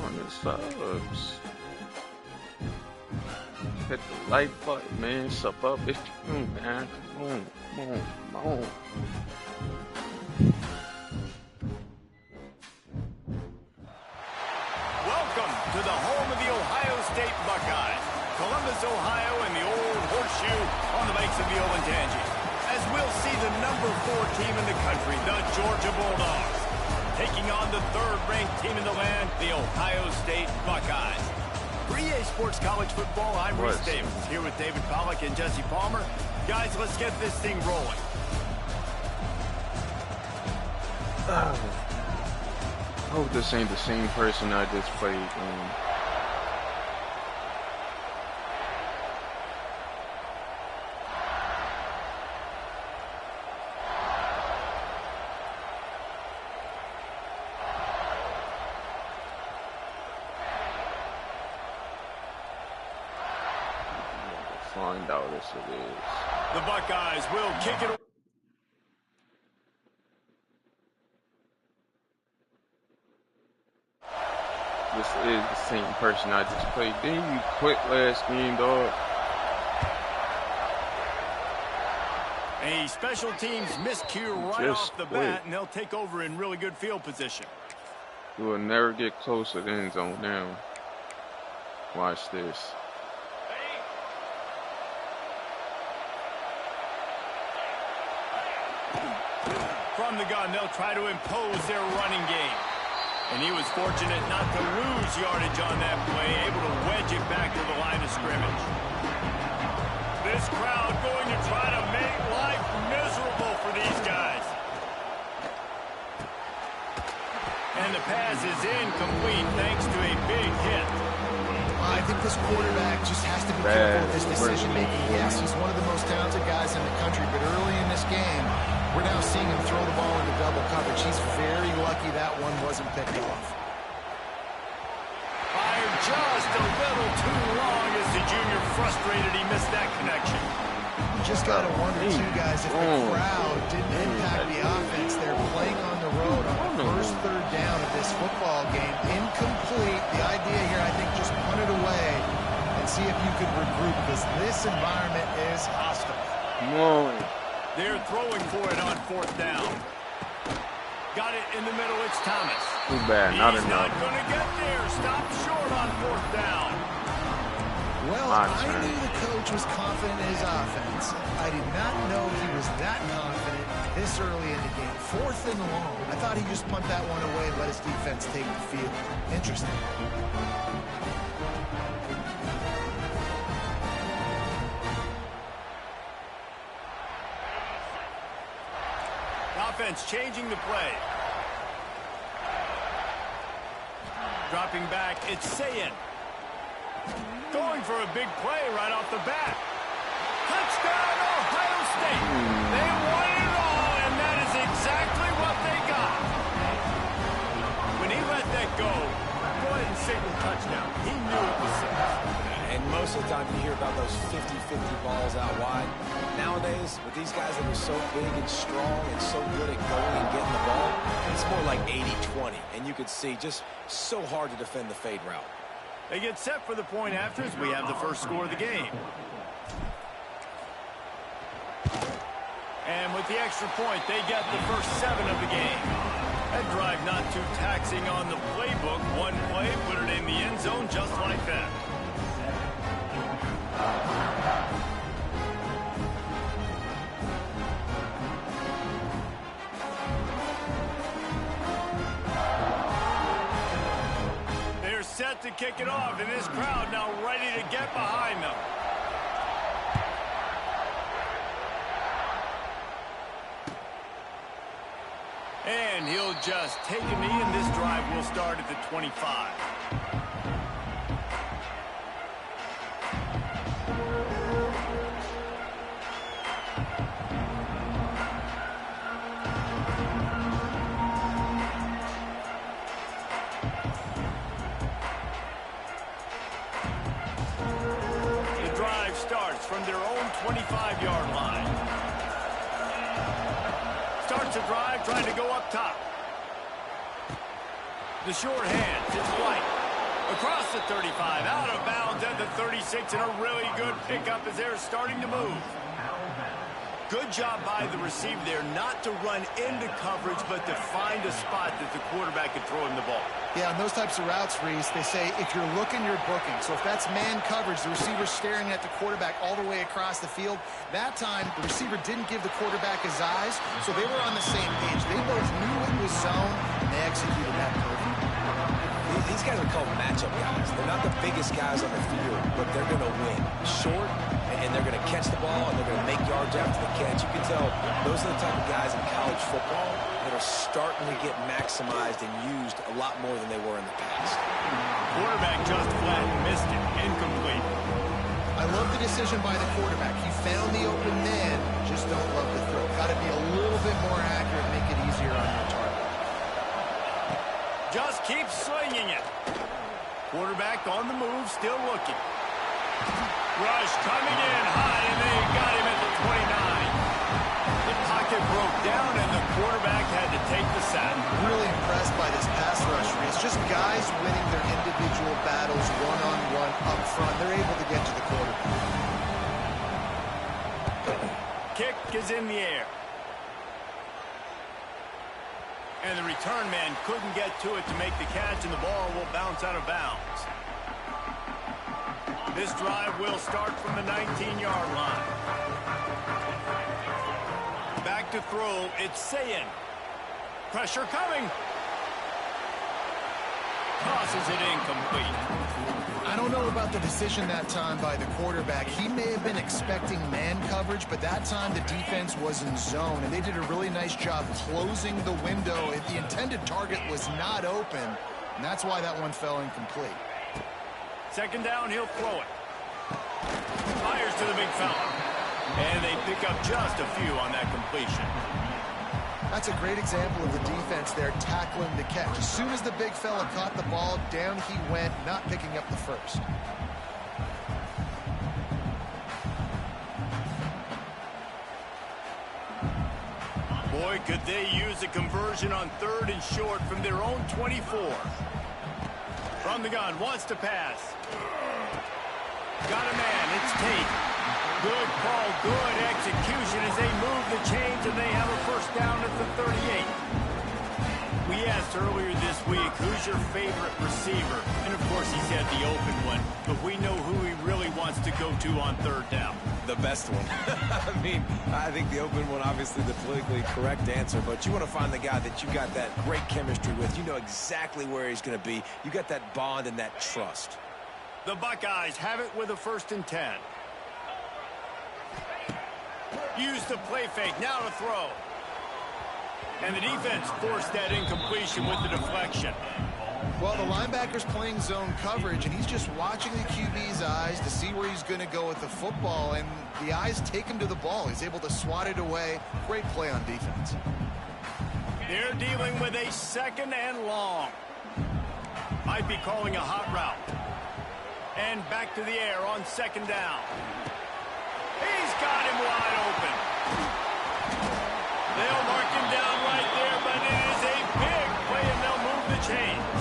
On the subs. Hit the like button, man. Sub up if you can, man. Come on, come on, come on. Welcome to the home of the Ohio State Buckeyes. Columbus, Ohio, and the old horseshoe on the banks of the Ncaa26. As we'll see the number 4 team in the country, the Georgia Bulldogs, taking on the 3rd-ranked team in the land, the Ohio State Buckeyes. For EA Sports College Football, I'm Reese Davis, here with David Pollack and Jesse Palmer. Guys, let's get this thing rolling. I hope this ain't the same person I just played. Find out if it is. The Buckeyes will kick it. This is the same person I just played. Didn't you quit last game, dog? A special teams miscue right off the bat, and they'll take over in really good field position. You will never get close to the end zone now. Watch this. From the gun, they'll try to impose their running game. And he was fortunate not to lose yardage on that play, able to wedge it back to the line of scrimmage. This crowd going to try to make life miserable for these guys. And the pass is incomplete thanks to a big hit. I think this quarterback just has to be careful with his decision-making. Yes, he's one of the most talented guys in the country, but early in this game, we're now seeing him throw the ball into double coverage. He's very lucky that one wasn't picked off. Fired just a little too long as the junior frustrated he missed that connection. You just got to wonder, too, guys, if the crowd didn't impact the offense. They're playing on the road on the first 3rd down of this football game. Incomplete. The idea here, I think, just punt it away and and see if you can regroup, because this environment is hostile. Come on. They're throwing for it on 4th down. Got it in the middle. It's Thomas. Too bad. Not He's enough. not going to get there. Stop short on 4th down. Well, My I turn. knew the coach was confident in his offense. I did not know he was that confident this early in the game. 4th and long. I thought he'd just punt that one away and let his defense take the field. Interesting. Offense changing the play. Dropping back, it's Ncaa26. Going for a big play right off the bat. Touchdown, Ohio State. They won it all, and that is exactly what they got. When he let that go ahead and signal touchdown. He knew it was safe. And most of the time you hear about those 50-50 balls out wide. Nowadays, with these guys that are so big and strong and so good at going and getting the ball, it's more like 80-20. And you could see just so hard to defend the fade route. They get set for the point after as we have the first score of the game. And with the extra point, they get the first 7 of the game. That drive not too taxing on the playbook. One play, put it in the end zone just like that. They're set to kick it off, and this crowd now ready to get behind them. And he'll just take a knee, and this drive will start at the 25. The drive starts from their own 25-yard line. Starts a drive trying to go up top. The short hands, it's White. Across the 35, out of bounds at the 36, and a really good pickup as they're starting to move. Good job by the receiver there not to run into coverage, but to find a spot that the quarterback could throw him the ball. Yeah, on those types of routes, Reese, they say if you're looking, you're booking. So if that's man coverage, the receiver's staring at the quarterback all the way across the field. That time, the receiver didn't give the quarterback his eyes, so they were on the same page. They both knew it was zone, and they executed that perfectly. These guys are called matchup guys. They're not the biggest guys on the field, but they're going to win. Short, and they're going to catch the ball, and they're going to make yards after the catch. You can tell those are the type of guys in college football that are starting to get maximized and used a lot more than they were in the past. Quarterback just flat missed it. Incomplete. I love the decision by the quarterback. He found the open man, just don't love the throw. Got to be a little bit more accurate, make it easier on your target. Just keep slinging it. Quarterback on the move, still looking. Rush coming in high, and they got him at the 29. The pocket broke down, and the quarterback had to take the sack. Really impressed by this pass rush. It's just guys winning their individual battles one-on-one up front. They're able to get to the quarterback. Kick is in the air. And the return man couldn't get to it to make the catch, and the ball will bounce out of bounds. This drive will start from the 19-yard line. Back to throw, it's Ncaa26. Pressure coming. Tosses it incomplete. I don't know about the decision that time by the quarterback. He may have been expecting man coverage, but that time the defense was in zone, and they did a really nice job closing the window. The intended target was not open, and that's why that one fell incomplete. Second down, he'll throw it. Fires to the big fella. And they pick up just a few on that completion. That's a great example of the defense there tackling the catch. As soon as the big fella caught the ball, down he went, not picking up the first. Boy, could they use a conversion on 3rd and short from their own 24. From the gun, wants to pass. Got a man. It's Tate. Good call, good execution as they move the chains, and they have a first down at the 38. We asked earlier this week, who's your favorite receiver? And, of course, he said the open one, but we know who he really wants to go to on third down. The best one. I mean, I think the open one, obviously the politically correct answer, but you want to find the guy that you got that great chemistry with. You know exactly where he's going to be. You got that bond and that trust. The Buckeyes have it with a 1st and 10. Use the play fake, now to throw. And the defense forced that incompletion with the deflection. Well, the linebacker's playing zone coverage, and he's just watching the QB's eyes to see where he's going to go with the football, and the eyes take him to the ball. He's able to swat it away. Great play on defense. They're dealing with a 2nd and long. Might be calling a hot route. And back to the air on 2nd down. He's got him wide open. They'll mark him down right there, but it is a big play, and they'll move the chains.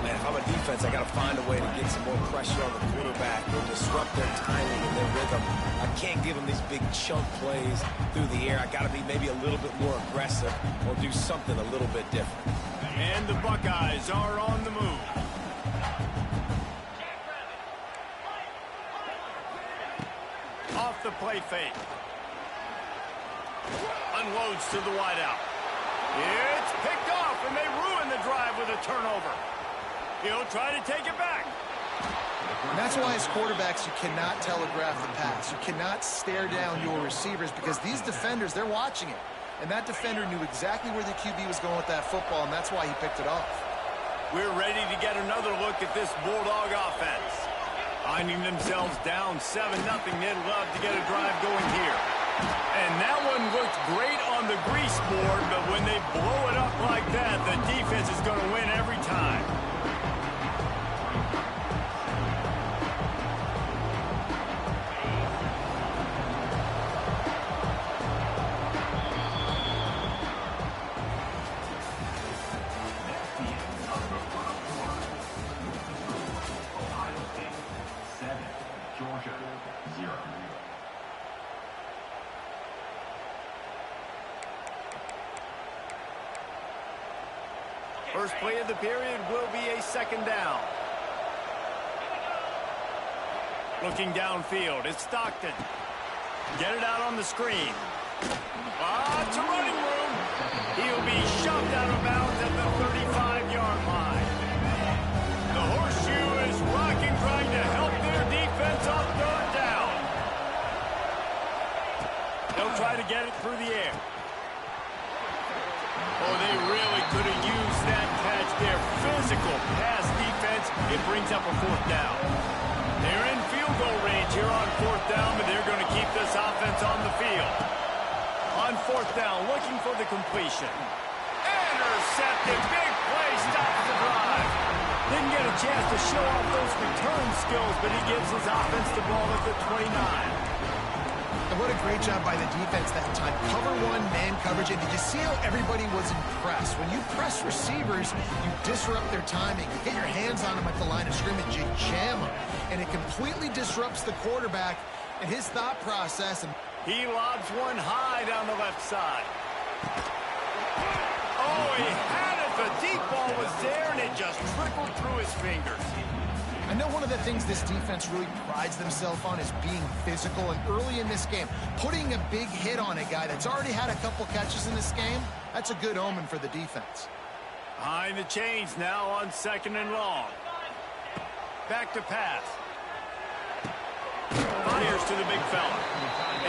Man, if I'm a defense, I got to find a way to get some more pressure on the quarterback or disrupt their timing and their rhythm. I can't give them these big chunk plays through the air. I got to be maybe a little bit more aggressive or do something a little bit different. And the Buckeyes are on the move. Off the play fake. Unloads to the wideout. It's picked off, and they ruin the drive with a turnover. He'll try to take it back. And that's why as quarterbacks, you cannot telegraph the pass. You cannot stare down your receivers because these defenders, they're watching it. And that defender knew exactly where the QB was going with that football, and that's why he picked it off. We're ready to get another look at this Bulldog offense. Finding themselves down 7-0, they'd love to get a drive going here. And that one looked great on the grease board, but when they blow it up like that, the defense is going to win every time. First play of the period will be a 2nd down. Looking downfield, it's Stockton. Get it out on the screen. Lots of running room. He'll be shoved out of bounds at the 35-yard line. The horseshoe is rocking, trying to help their defense on 3rd down. They'll try to get it through the air. Oh, they really could have used that catch. Their physical pass defense, it brings up a 4th down. They're in field goal range here on 4th down, but they're going to keep this offense on the field. On 4th down, looking for the completion. Intercepted. Big play, stops the drive. Didn't get a chance to show off those return skills, but he gives his offense the ball at the 29. And what a great job by the defense that time. Cover 1, man coverage. And did you see how everybody was impressed? When you press receivers, you disrupt their timing. You get your hands on them at the line of scrimmage. You jam them. And it completely disrupts the quarterback and his thought process. And he lobs one high down the left side. Oh, he had it. The deep ball was there, and it just trickled through his fingers. I know one of the things this defense really prides themselves on is being physical, and early in this game, putting a big hit on a guy that's already had a couple catches in this game, that's a good omen for the defense. Behind the chains now on 2nd and long. Back to pass. Fires to the big fella.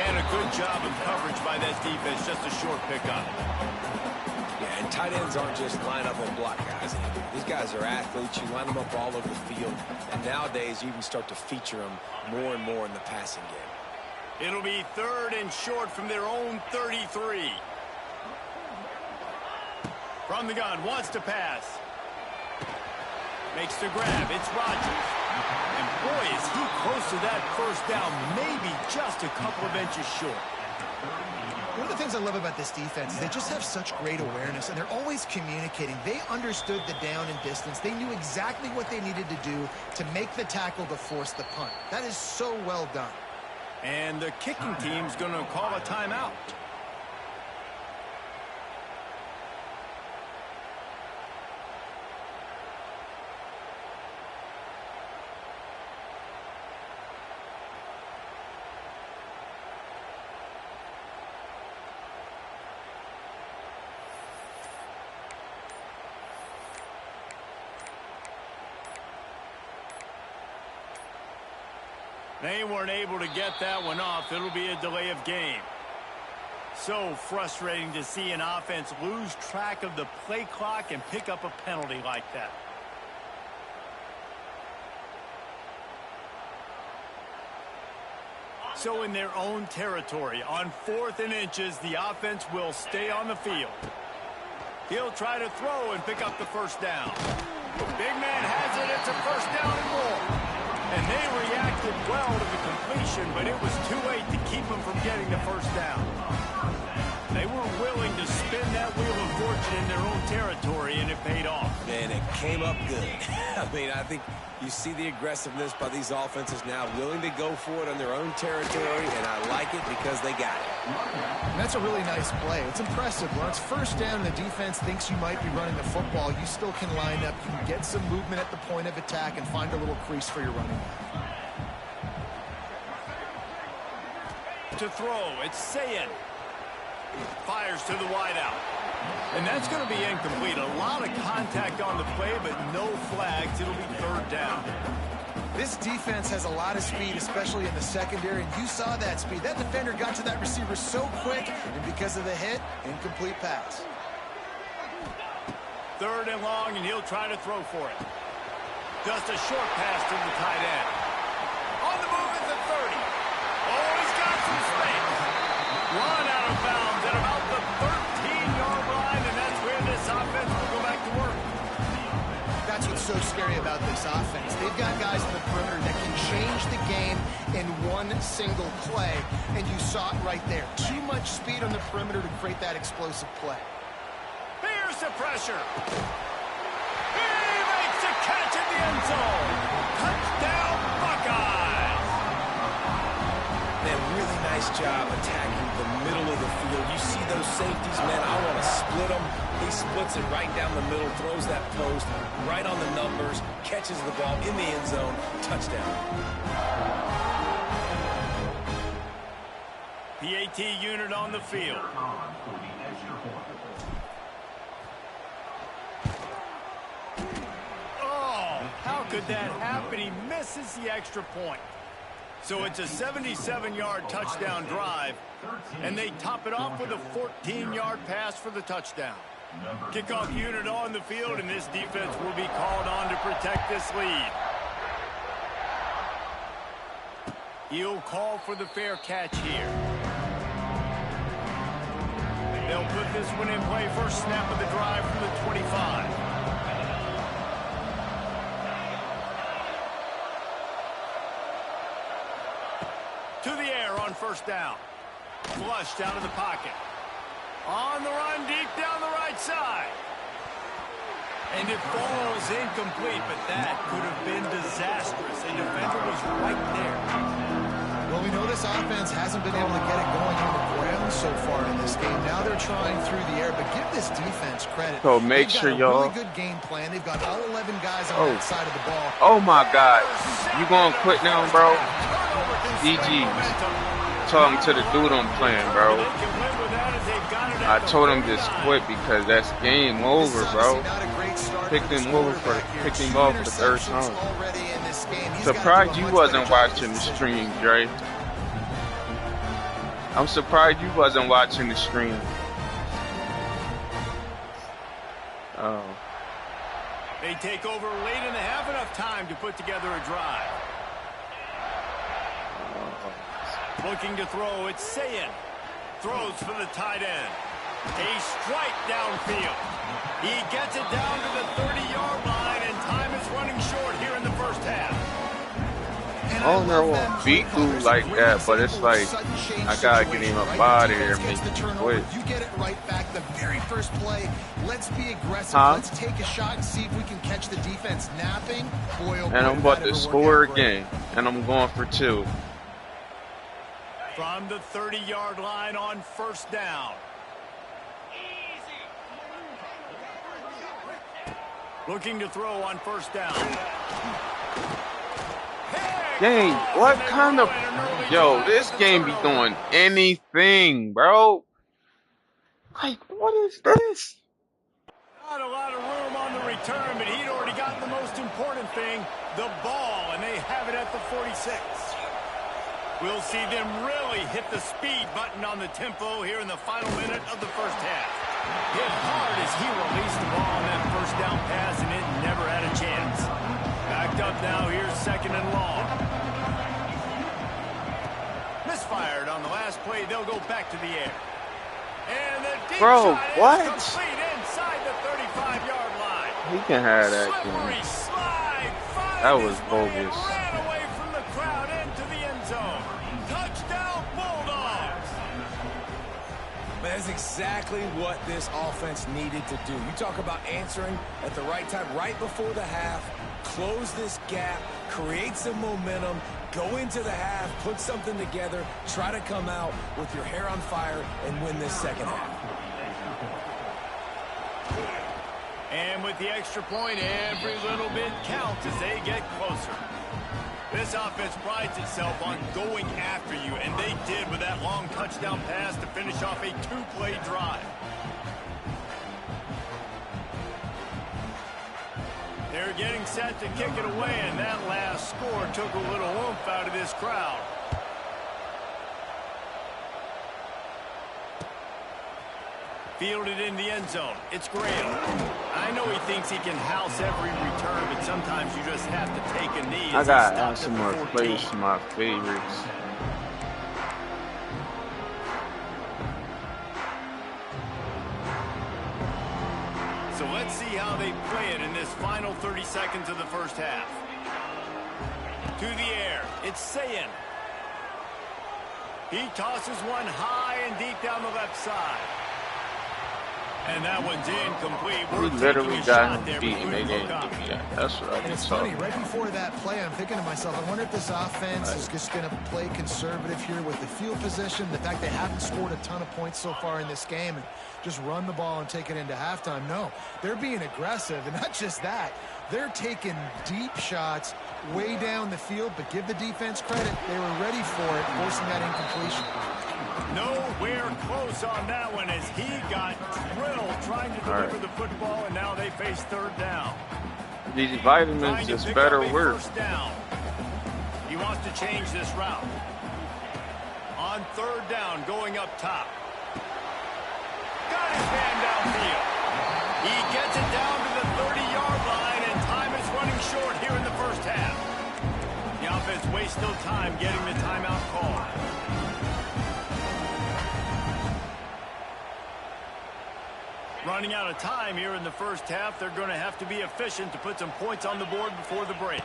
And a good job of coverage by that defense, just a short pickup. Yeah, and tight ends aren't just line up and block guys anymore. These guys are athletes. You line them up all over the field. And nowadays, you even start to feature them more and more in the passing game. It'll be 3rd and short from their own 33. From the gun, wants to pass. Makes the grab. It's Rodgers. And boy, is he close to that 1st down. Maybe just a couple of inches short. One of the things I love about this defense is they just have such great awareness, and they're always communicating. They understood the down and distance. They knew exactly what they needed to do to make the tackle to force the punt. That is so well done. And the kicking team's going to call a timeout. They weren't able to get that one off. It'll be a delay of game. So frustrating to see an offense lose track of the play clock and pick up a penalty like that. So in their own territory, on 4th and inches, the offense will stay on the field. He'll try to throw and pick up the first down. Big man has it. It's a first down and more. And they reacted well to the completion, but it was too late to keep them from getting the first down. They were willing to spin that wheel of fortune in their own territory, and it paid off. And it came up good. I mean, I think you see the aggressiveness by these offenses now, willing to go for it on their own territory, and I like it because they got it. And that's a really nice play. It's impressive. When it's first down and the defense thinks you might be running the football, you still can line up. You can get some movement at the point of attack and find a little crease for your running back. To throw, it's Ncaa26. Fires to the wideout. And that's going to be incomplete. A lot of contact on the play, but no flags. It'll be 3rd down. This defense has a lot of speed, especially in the secondary, and you saw that speed. That defender got to that receiver so quick, and because of the hit, incomplete pass. 3rd and long, and he'll try to throw for it. Just a short pass to the tight end. On the move at the 30. Oh, he's got some space. Run out of bounds at about the 13-yard line, and that's where this offense will go back to work. That's what's so scary about this offense. They've got guys in the perimeter that can change the game in one single play, and you saw it right there. Too much speed on the perimeter to create that explosive play. Here's the pressure. He makes a catch in the end zone. Touchdown, Buckeyes. Man, really nice job attacking the middle of the field. You see those safeties, man, I want to split them. He splits it right down the middle, throws that post, right on the numbers, catches the ball in the end zone, touchdown. PAT unit on the field. Oh, how could that happen? He misses the extra point. So it's a 77-yard touchdown drive, and they top it off with a 14-yard pass for the touchdown. Kickoff unit on the field, and this defense will be called on to protect this lead. He'll call for the fair catch here. They'll put this one in play. First snap of the drive from the 25. To the air on first down. Flushed out of the pocket. On the run deep down the right side. And it falls incomplete, but that could have been disastrous. A defender was right there. Well, we know this offense hasn't been able to get it going on the ground so far in this game. Now they're trying through the air, but give this defense credit. So make sure y'all. Really good game plan. They've got all 11 guys on that side of the ball. Oh my God. You gonna quit now, bro? DG. Talking to the dude I'm playing, bro. I told him just quit because that's game over, bro. Picked him off for the 3rd time. Surprised you wasn't watching the stream, Dre. I'm surprised you wasn't watching the stream. Oh. They take over late in the half, enough time to put together a drive. Looking to throw, it's Ncaa26. Throws for the tight end. A strike downfield. He gets it down to the 30-yard line, and time is running short here in the first half. And I don't know what beat dude like that, but it's like I gotta get him up out of here and make him quit. You get it right back the very first play. Let's be aggressive. Huh? Let's take a shot and see if we can catch the defense napping. Boy, oh boy, And I'm about that to ever score work out great. again, and I'm going for 2. From the 30-yard line on first down. Looking to throw on first down. Dang, what kind of... Yo, this game be doing anything, bro. Like, what is this? Not a lot of room on the return, but he'd already gotten the most important thing, the ball, and they have it at the 46. We'll see them really hit the speed button on the tempo here in the final minute of the first half. Hit hard as he released the ball on that first down pass, and it never had a chance. Backed up now, here's second and long. Misfired on the last play, they'll go back to the air. And the deep Bro, shot what? is complete inside the 35-yard line. He can have that Slippery game. slide, That find was his way and bogus. ran away from the crowd into the end zone. Touchdown, Bulldogs. But that's exactly what this offense needed to do. You talk about answering at the right time, right before the half, close this gap, create some momentum, go into the half, put something together, try to come out with your hair on fire and win this second half. And with the extra point, every little bit counts as they get closer. This offense prides itself on going after you, and they did with that long touchdown pass to finish off a 2-play drive. They're getting set to kick it away, and that last score took a little oomph out of this crowd. Fielded in the end zone. It's Graham. I know he thinks he can house every return, but sometimes you just have to take a knee. I got some more plays to my favorites. So let's see how they play it in this final 30 seconds of the first half. To the air, it's Sayin. He tosses one high and deep down the left side. And that one's incomplete. We literally got him beaten. They didn't give me that. That's what I And it's just funny, saw. right before that play, I'm thinking to myself, I wonder if this offense is just going to play conservative here with the field position, the fact they haven't scored a ton of points so far in this game, and just run the ball and take it into halftime. No, they're being aggressive, and not just that. They're taking deep shots way down the field, but give the defense credit. They were ready for it, forcing that incompletion. Nowhere close on that one as he got drilled trying to deliver the football, and now they face third down. These vitamins just better work. First down. He wants to change this route. On third down, going up top. Got his man downfield. He gets it down to the 30-yard line, and time is running short here in the first half. The offense wastes no time getting the timeout call. Running out of time here in the first half. They're going to have to be efficient to put some points on the board before the break.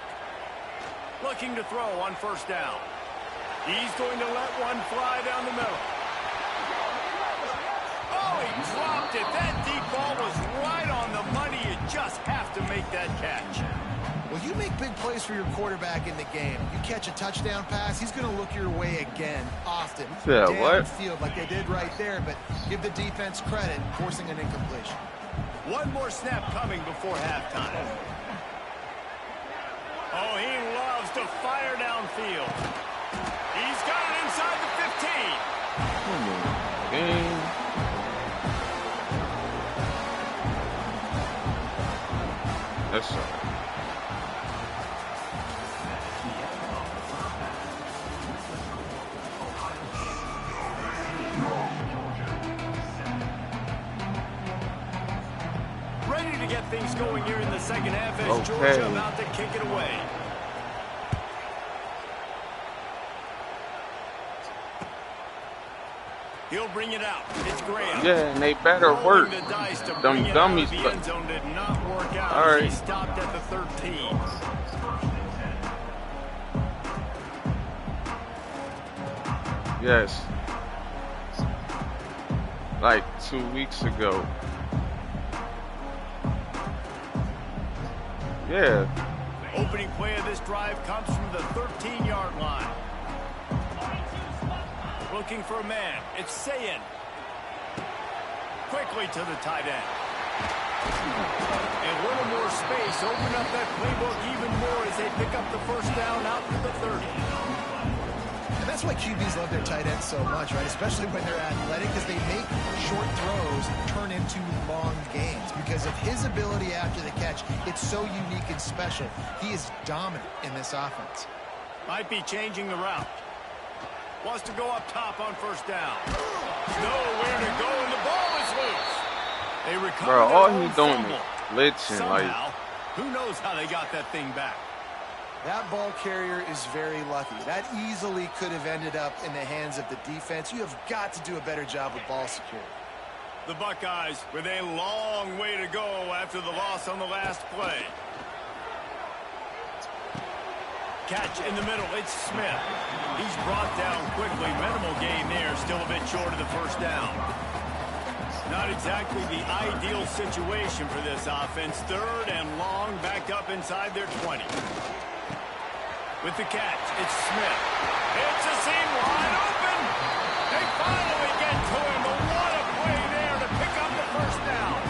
Looking to throw on first down. He's going to let one fly down the middle. Oh, he dropped it. That deep ball was right on the money. You just have to make that catch. Well, you make big plays for your quarterback in the game. You catch a touchdown pass, he's going to look your way again, often. Yeah, what? Downfield like they did right there, but give the defense credit, forcing an incompletion. One more snap coming before halftime. Oh, he loves to fire downfield. He's got it inside the 15. Game. That's all right. Ready to get things going here in the second half as Okay. Georgia about to kick it away. He'll bring it out. It's Graham. Yeah, and they better work. The dice to Them bring it dummies, out of the but end zone did not work out. all right. He stopped at the 13. Yes. Like 2 weeks ago. Yeah. Opening play of this drive comes from the 13-yard line. Looking for a man. It's Sayin. Quickly to the tight end. A little more space. Open up that playbook even more as they pick up the first down out to the 30. And that's why QBs love their tight ends so much, right? Especially when they're athletic, because they make short throws turn into long gains. Because of his ability after the catch, it's so unique and special. He is dominant in this offense. Might be changing the route. Wants to go up top on first down. Nowhere to go, and the ball is loose. They recover. Bro, all he doing fumble. is blitzing. Somehow, Like, who knows how they got that thing back. That ball carrier is very lucky. That easily could have ended up in the hands of the defense. You have got to do a better job with ball security. The Buckeyes with a long way to go after the loss on the last play. Catch in the middle. It's Smith. He's brought down quickly. Minimal gain there. Still a bit short of the first down. Not exactly the ideal situation for this offense. 3rd and long, backed up inside their 20. With the catch, it's Smith. It's a seam wide open. They finally get to him. But what a play there to pick up the first down.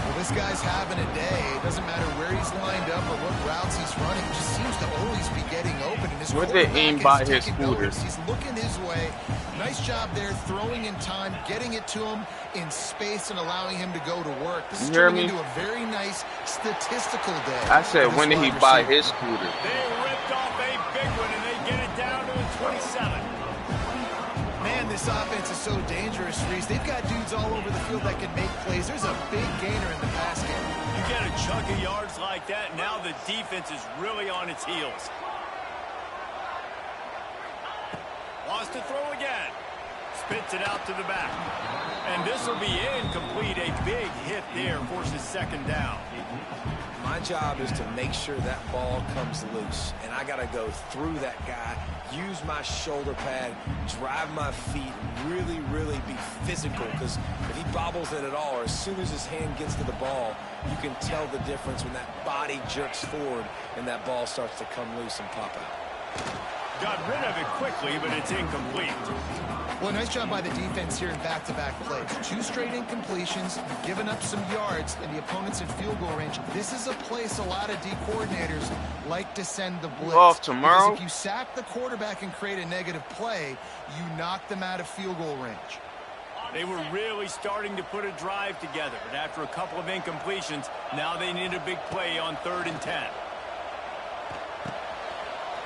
Well, this guy's having a day. It doesn't matter where he's lined up or what routes he's running. He just seems to always be getting open. And his Where'd they aim by his scooter? He's looking his way. Nice job there, throwing in time, getting it to him in space and allowing him to go to work. This is turning into a very nice statistical day. I said, when did he buy his scooter? They ripped off a big one, and they get it down to the 27. Man, this offense is so dangerous, Reese. They've got dudes all over the field that can make plays. There's a big gainer in the pass game. You get a chunk of yards like that, now the defense is really on its heels. Wants to throw again. Spits it out to the back. And this will be incomplete. A big hit there forces second down. My job is to make sure that ball comes loose. And I got to go through that guy, use my shoulder pad, drive my feet, really, really be physical. Because if he bobbles it at all, or as soon as his hand gets to the ball, you can tell the difference when that body jerks forward and that ball starts to come loose and pop out. Got rid of it quickly, but it's incomplete. Well, nice job by the defense here in back-to-back plays. 2 straight incompletions, giving up some yards, and the opponent's in field goal range. This is a place a lot of D coordinators like to send the blitz. Off tomorrow? Because if you sack the quarterback and create a negative play, you knock them out of field goal range. They were really starting to put a drive together, but after a couple of incompletions, now they need a big play on 3rd and 10.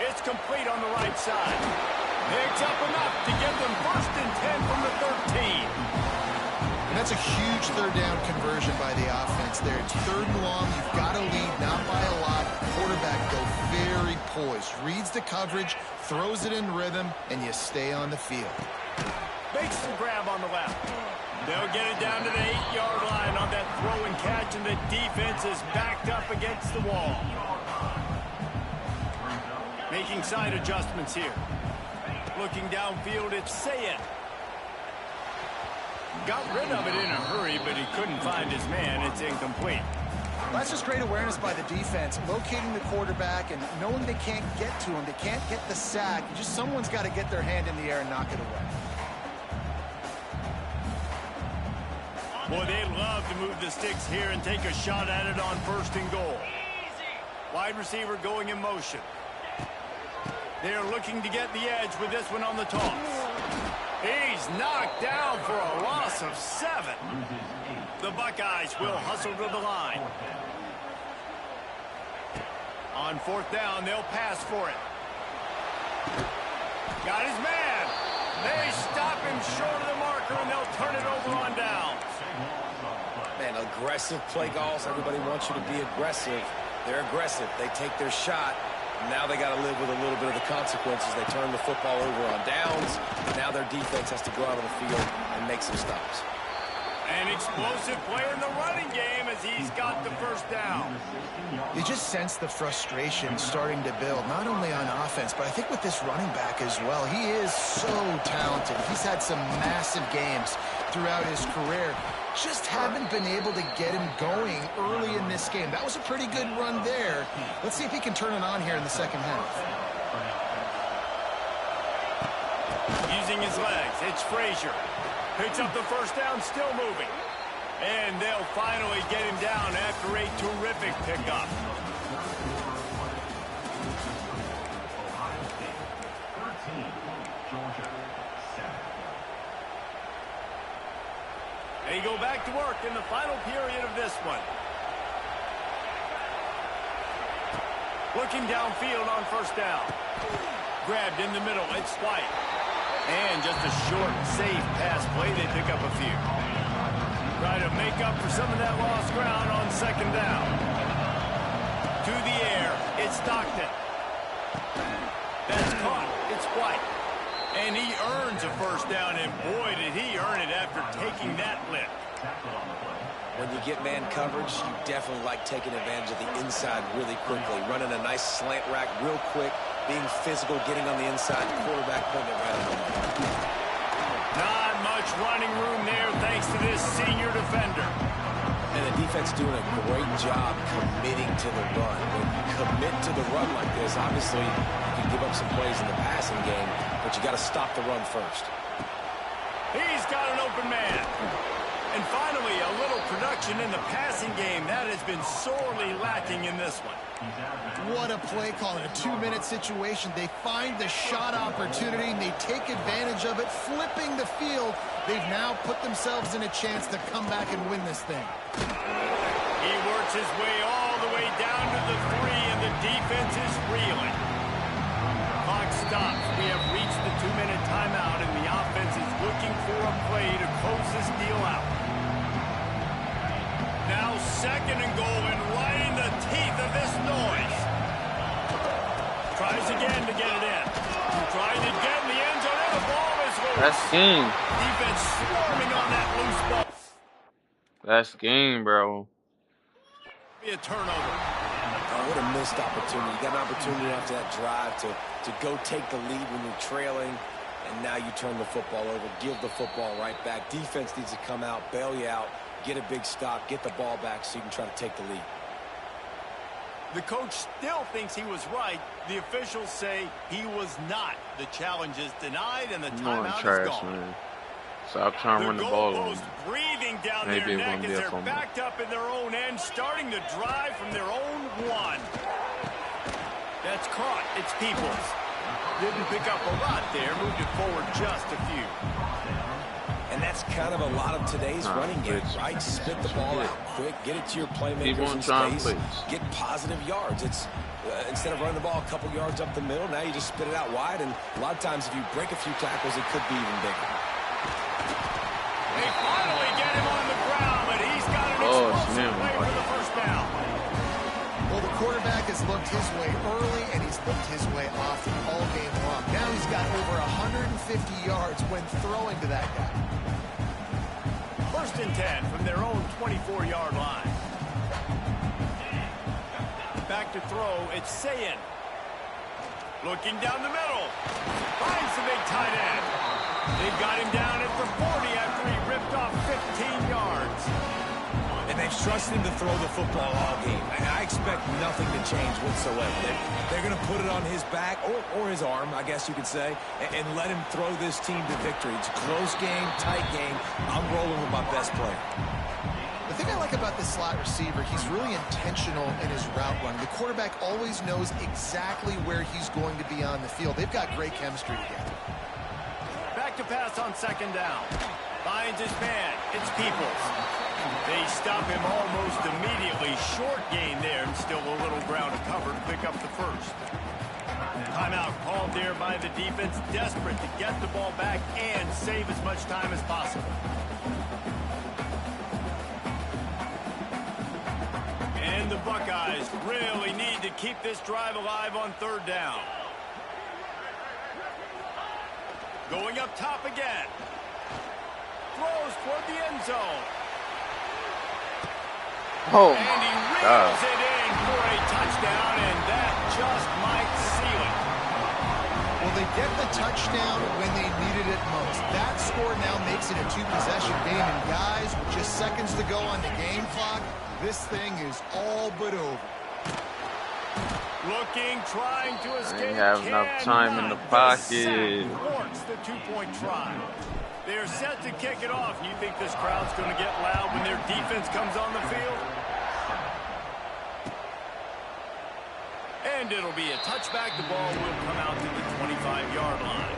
It's complete on the right side. Picks up enough to give them 1st and 10 from the 13. And that's a huge 3rd down conversion by the offense there. It's 3rd and long. You've got to lead, not by a lot. Quarterback, though, very poised. Reads the coverage, throws it in rhythm, and you stay on the field. Makes the grab on the left. They'll get it down to the 8-yard line on that throw and catch, and the defense is backed up against the wall. Making side adjustments here. Looking downfield, it's Sayin. Got rid of it in a hurry, but he couldn't find his man. It's incomplete. That's just great awareness by the defense, locating the quarterback and knowing they can't get to him. They can't get the sack. Just someone's got to get their hand in the air and knock it away. Boy, they'd love to move the sticks here and take a shot at it on 1st and goal. Wide receiver going in motion. They're looking to get the edge with this one on the toss. He's knocked down for a loss of 7. The Buckeyes will hustle to the line. On 4th down, they'll pass for it. Got his man. They stop him short of the marker, and they'll turn it over on downs. Man, aggressive play calls. Everybody wants you to be aggressive. They're aggressive. They take their shot. Now they got to live with a little bit of the consequences. They turn the football over on downs. Now their defense has to go out on the field and make some stops. An explosive play in the running game as he's got the first down. You just sense the frustration starting to build, not only on offense, but I think with this running back as well. He is so talented. He's had some massive games throughout his career. Just haven't been able to get him going early in this game. That was a pretty good run there. Let's see if he can turn it on here in the second half. Using his legs, it's Frazier. Picks up the first down, still moving. And they'll finally get him down after a terrific pickup. They go back to work in the final period of this one. Looking downfield on first down. Grabbed in the middle, it's White. And just a short, safe pass play, they pick up a few. Try to make up for some of that lost ground on second down. To the air, it's Stockton. That's caught, it's White. And he earns a first down, and boy, did he earn it after taking that lift. When you get man coverage, you definitely like taking advantage of the inside really quickly. Running a nice slant rack real quick, being physical, getting on the inside, quarterback putting it right on. Not much running room there thanks to this senior defender. And the defense doing a great job committing to the run. When you commit to the run like this, obviously you can give up some plays in the passing game, but you got to stop the run first. He's got an open man. And finally, a little production in the passing game. That has been sorely lacking in this one. What a play call in a 2-minute situation. They find the shot opportunity, and they take advantage of it, flipping the field. They've now put themselves in a chance to come back and win this thing. He works his way all the way down to the 3, and the defense is reeling. Clock stops. We have reached the 2-minute timeout, and the offense is looking for a play to close this deal out. Now second and goal, and right in the teeth of this noise. Tries again to get it in. Tries to get in the end zone, and the ball is loose. That's game. Defense swarming on that loose ball. That's game, bro. Be a turnover. Oh, what a missed opportunity. You got an opportunity after that drive to go take the lead when you're trailing, and now you turn the football over, give the football right back. Defense needs to come out, bail you out, get a big stop, get the ball back so you can try to take the lead. The coach still thinks he was right. The officials say he was not. The challenge is denied, and the timeout is gone. Man. Stop trying to run the ball on them. Breathing down Maybe their neck as they're fumble. backed up in their own end, starting to drive from their own 1. That's caught. It's Peoples. Didn't pick up a lot there. Moved it forward just a few. And that's kind of a lot of today's running game, right? Spit the ball out quick, get it to your playmakers in space, get positive yards. It's instead of running the ball a couple yards up the middle, now you just spit it out wide, and a lot of times if you break a few tackles, it could be even bigger. They finally get him on the ground, but he's got an explosive play for the first down. Well, the quarterback has looked his way early, and he's looked his way often all game long. Now he's got over 150 yards when throwing to that guy. 1st and 10 from their own 24-yard line. Back to throw, it's Sayin. Looking down the middle. Finds the big tight end. They've got him down at the 40 after he ripped off 15 yards. And they've trusted him to throw the football all game. I expect nothing to change whatsoever. They're going to put it on his back, or his arm, I guess you could say, and let him throw this team to victory. It's a close game, tight game. I'm rolling with my best player. The thing I like about this slot receiver, he's really intentional in his route run. The quarterback always knows exactly where he's going to be on the field. They've got great chemistry together. Back to pass on second down. Finds his man. It's Peoples. They stop him almost immediately. Short gain there, and still a little ground to cover to pick up the first. Timeout called there by the defense, desperate to get the ball back and save as much time as possible. And the Buckeyes really need to keep this drive alive on third down. Going up top again. Throws toward the end zone. Oh And he my reels God. it in for a touchdown, and that just might seal it. Well, they get the touchdown when they needed it most. That score now makes it a two-possession game, and guys, with just seconds to go on the game clock, this thing is all but over. Looking, trying to escape. Didn't have enough time in the pocket. Thwarts the two-point try. They're set to kick it off. You think this crowd's going to get loud when their defense comes on the field? And it'll be a touchback. The ball will come out to the 25-yard line.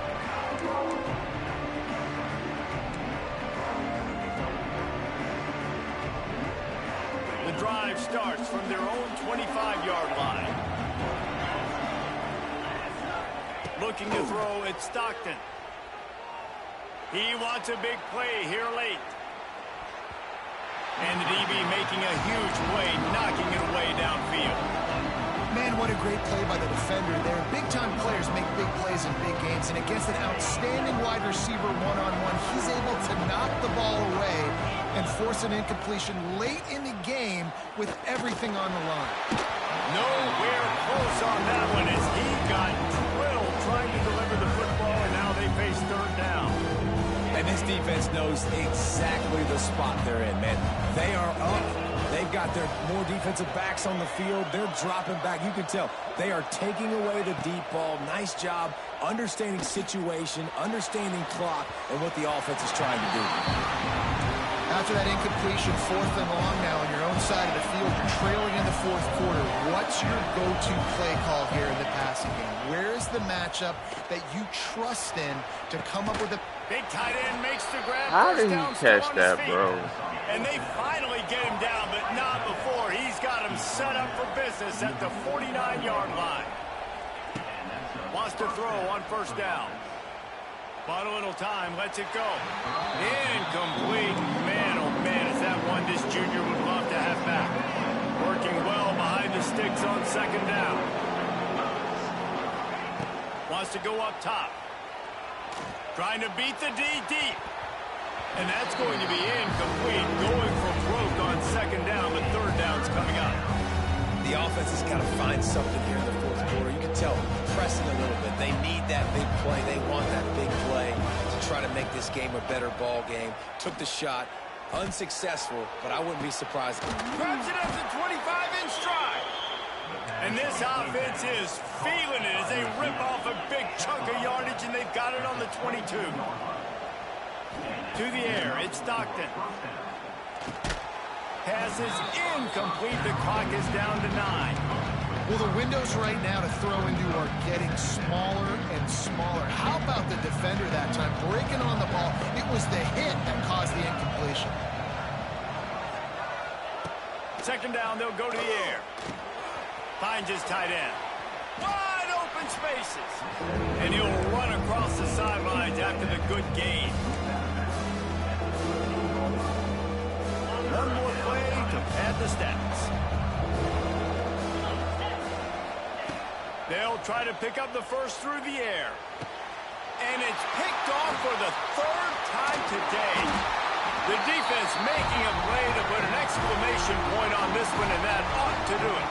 The drive starts from their own 25-yard line. Looking to throw, it's Stockton. He wants a big play here late. And the DB making a huge play, knocking it away downfield. Man, what a great play by the defender there. Big-time players make big plays in big games, and against an outstanding wide receiver one-on-one, he's able to knock the ball away and force an incompletion late in the game with everything on the line. Nowhere close on that one as he got drilled trying to deliver the football, and now they face third down. And this defense knows exactly the spot they're in, man. They are up. They've got their more defensive backs on the field. They're dropping back. You can tell they are taking away the deep ball. Nice job understanding situation, understanding clock, and what the offense is trying to do. After that incompletion, 4th and long now on your own side of the field, you're trailing in the 4th quarter. What's your go-to play call here in the passing game? Where is the matchup that you trust in to come up with a... Big tight end makes the grab. How First did he down, still catch on that, his feet. bro? And they finally get him down, but not before. He's got him set up for business at the 49-yard line. Wants to throw on first down. But a little time, lets it go. Incomplete. Man, oh man, is that one this junior would love to have back. Working well behind the sticks on second down. Wants to go up top. Trying to beat the D deep. And that's going to be incomplete. Going for broke on second down, but third down's coming up. The offense has got to find something here in the 4th quarter. You can tell pressing a little bit. They need that big play. They want that big play to try to make this game a better ball game. Took the shot. Unsuccessful, but I wouldn't be surprised. Grabs it up to 25 in stride. And this offense is feeling it as they rip off a big chunk of yardage, and they've got it on the 22. To the air, it's Stockton. Pass is incomplete. The clock is down to 9. Well, the windows right now to throw into are getting smaller and smaller. How about the defender that time breaking on the ball? It was the hit that caused the incompletion. Second down, they'll go to the air. Finds his tight end. Wide open spaces. And he'll run across the sidelines after the good gain. One more play to pad the stats. They'll try to pick up the first through the air. And it's picked off for the third time today. The defense making a play to put an exclamation point on this one, and that ought to do it.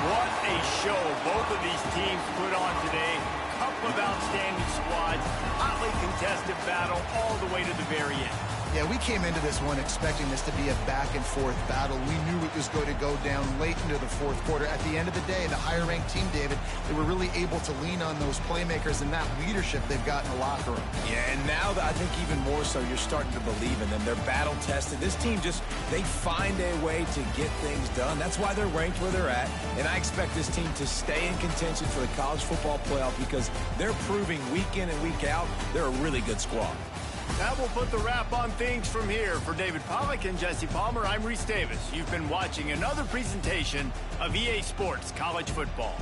What a show both of these teams put on today. Couple of outstanding squads, hotly contested battle all the way to the very end. Yeah, we came into this one expecting this to be a back-and-forth battle. We knew it was going to go down late into the 4th quarter. At the end of the day, the higher-ranked team, David, they were really able to lean on those playmakers and that leadership they've got in the locker room. Yeah, and now I think even more so, you're starting to believe in them. They're battle-tested. This team they find a way to get things done. That's why they're ranked where they're at. And I expect this team to stay in contention for the college football playoff because they're proving week in and week out they're a really good squad. That will put the wrap on things from here. For David Pollack and Jesse Palmer, I'm Reese Davis. You've been watching another presentation of EA Sports College Football.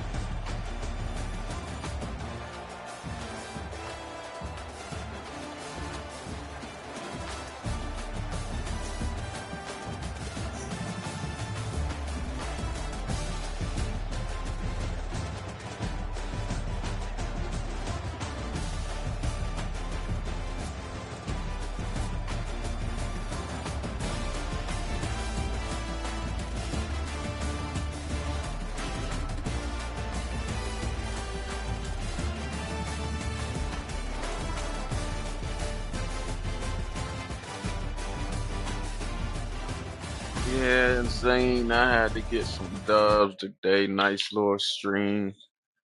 Yeah, Zane, I had to get some dubs today. Nice little stream.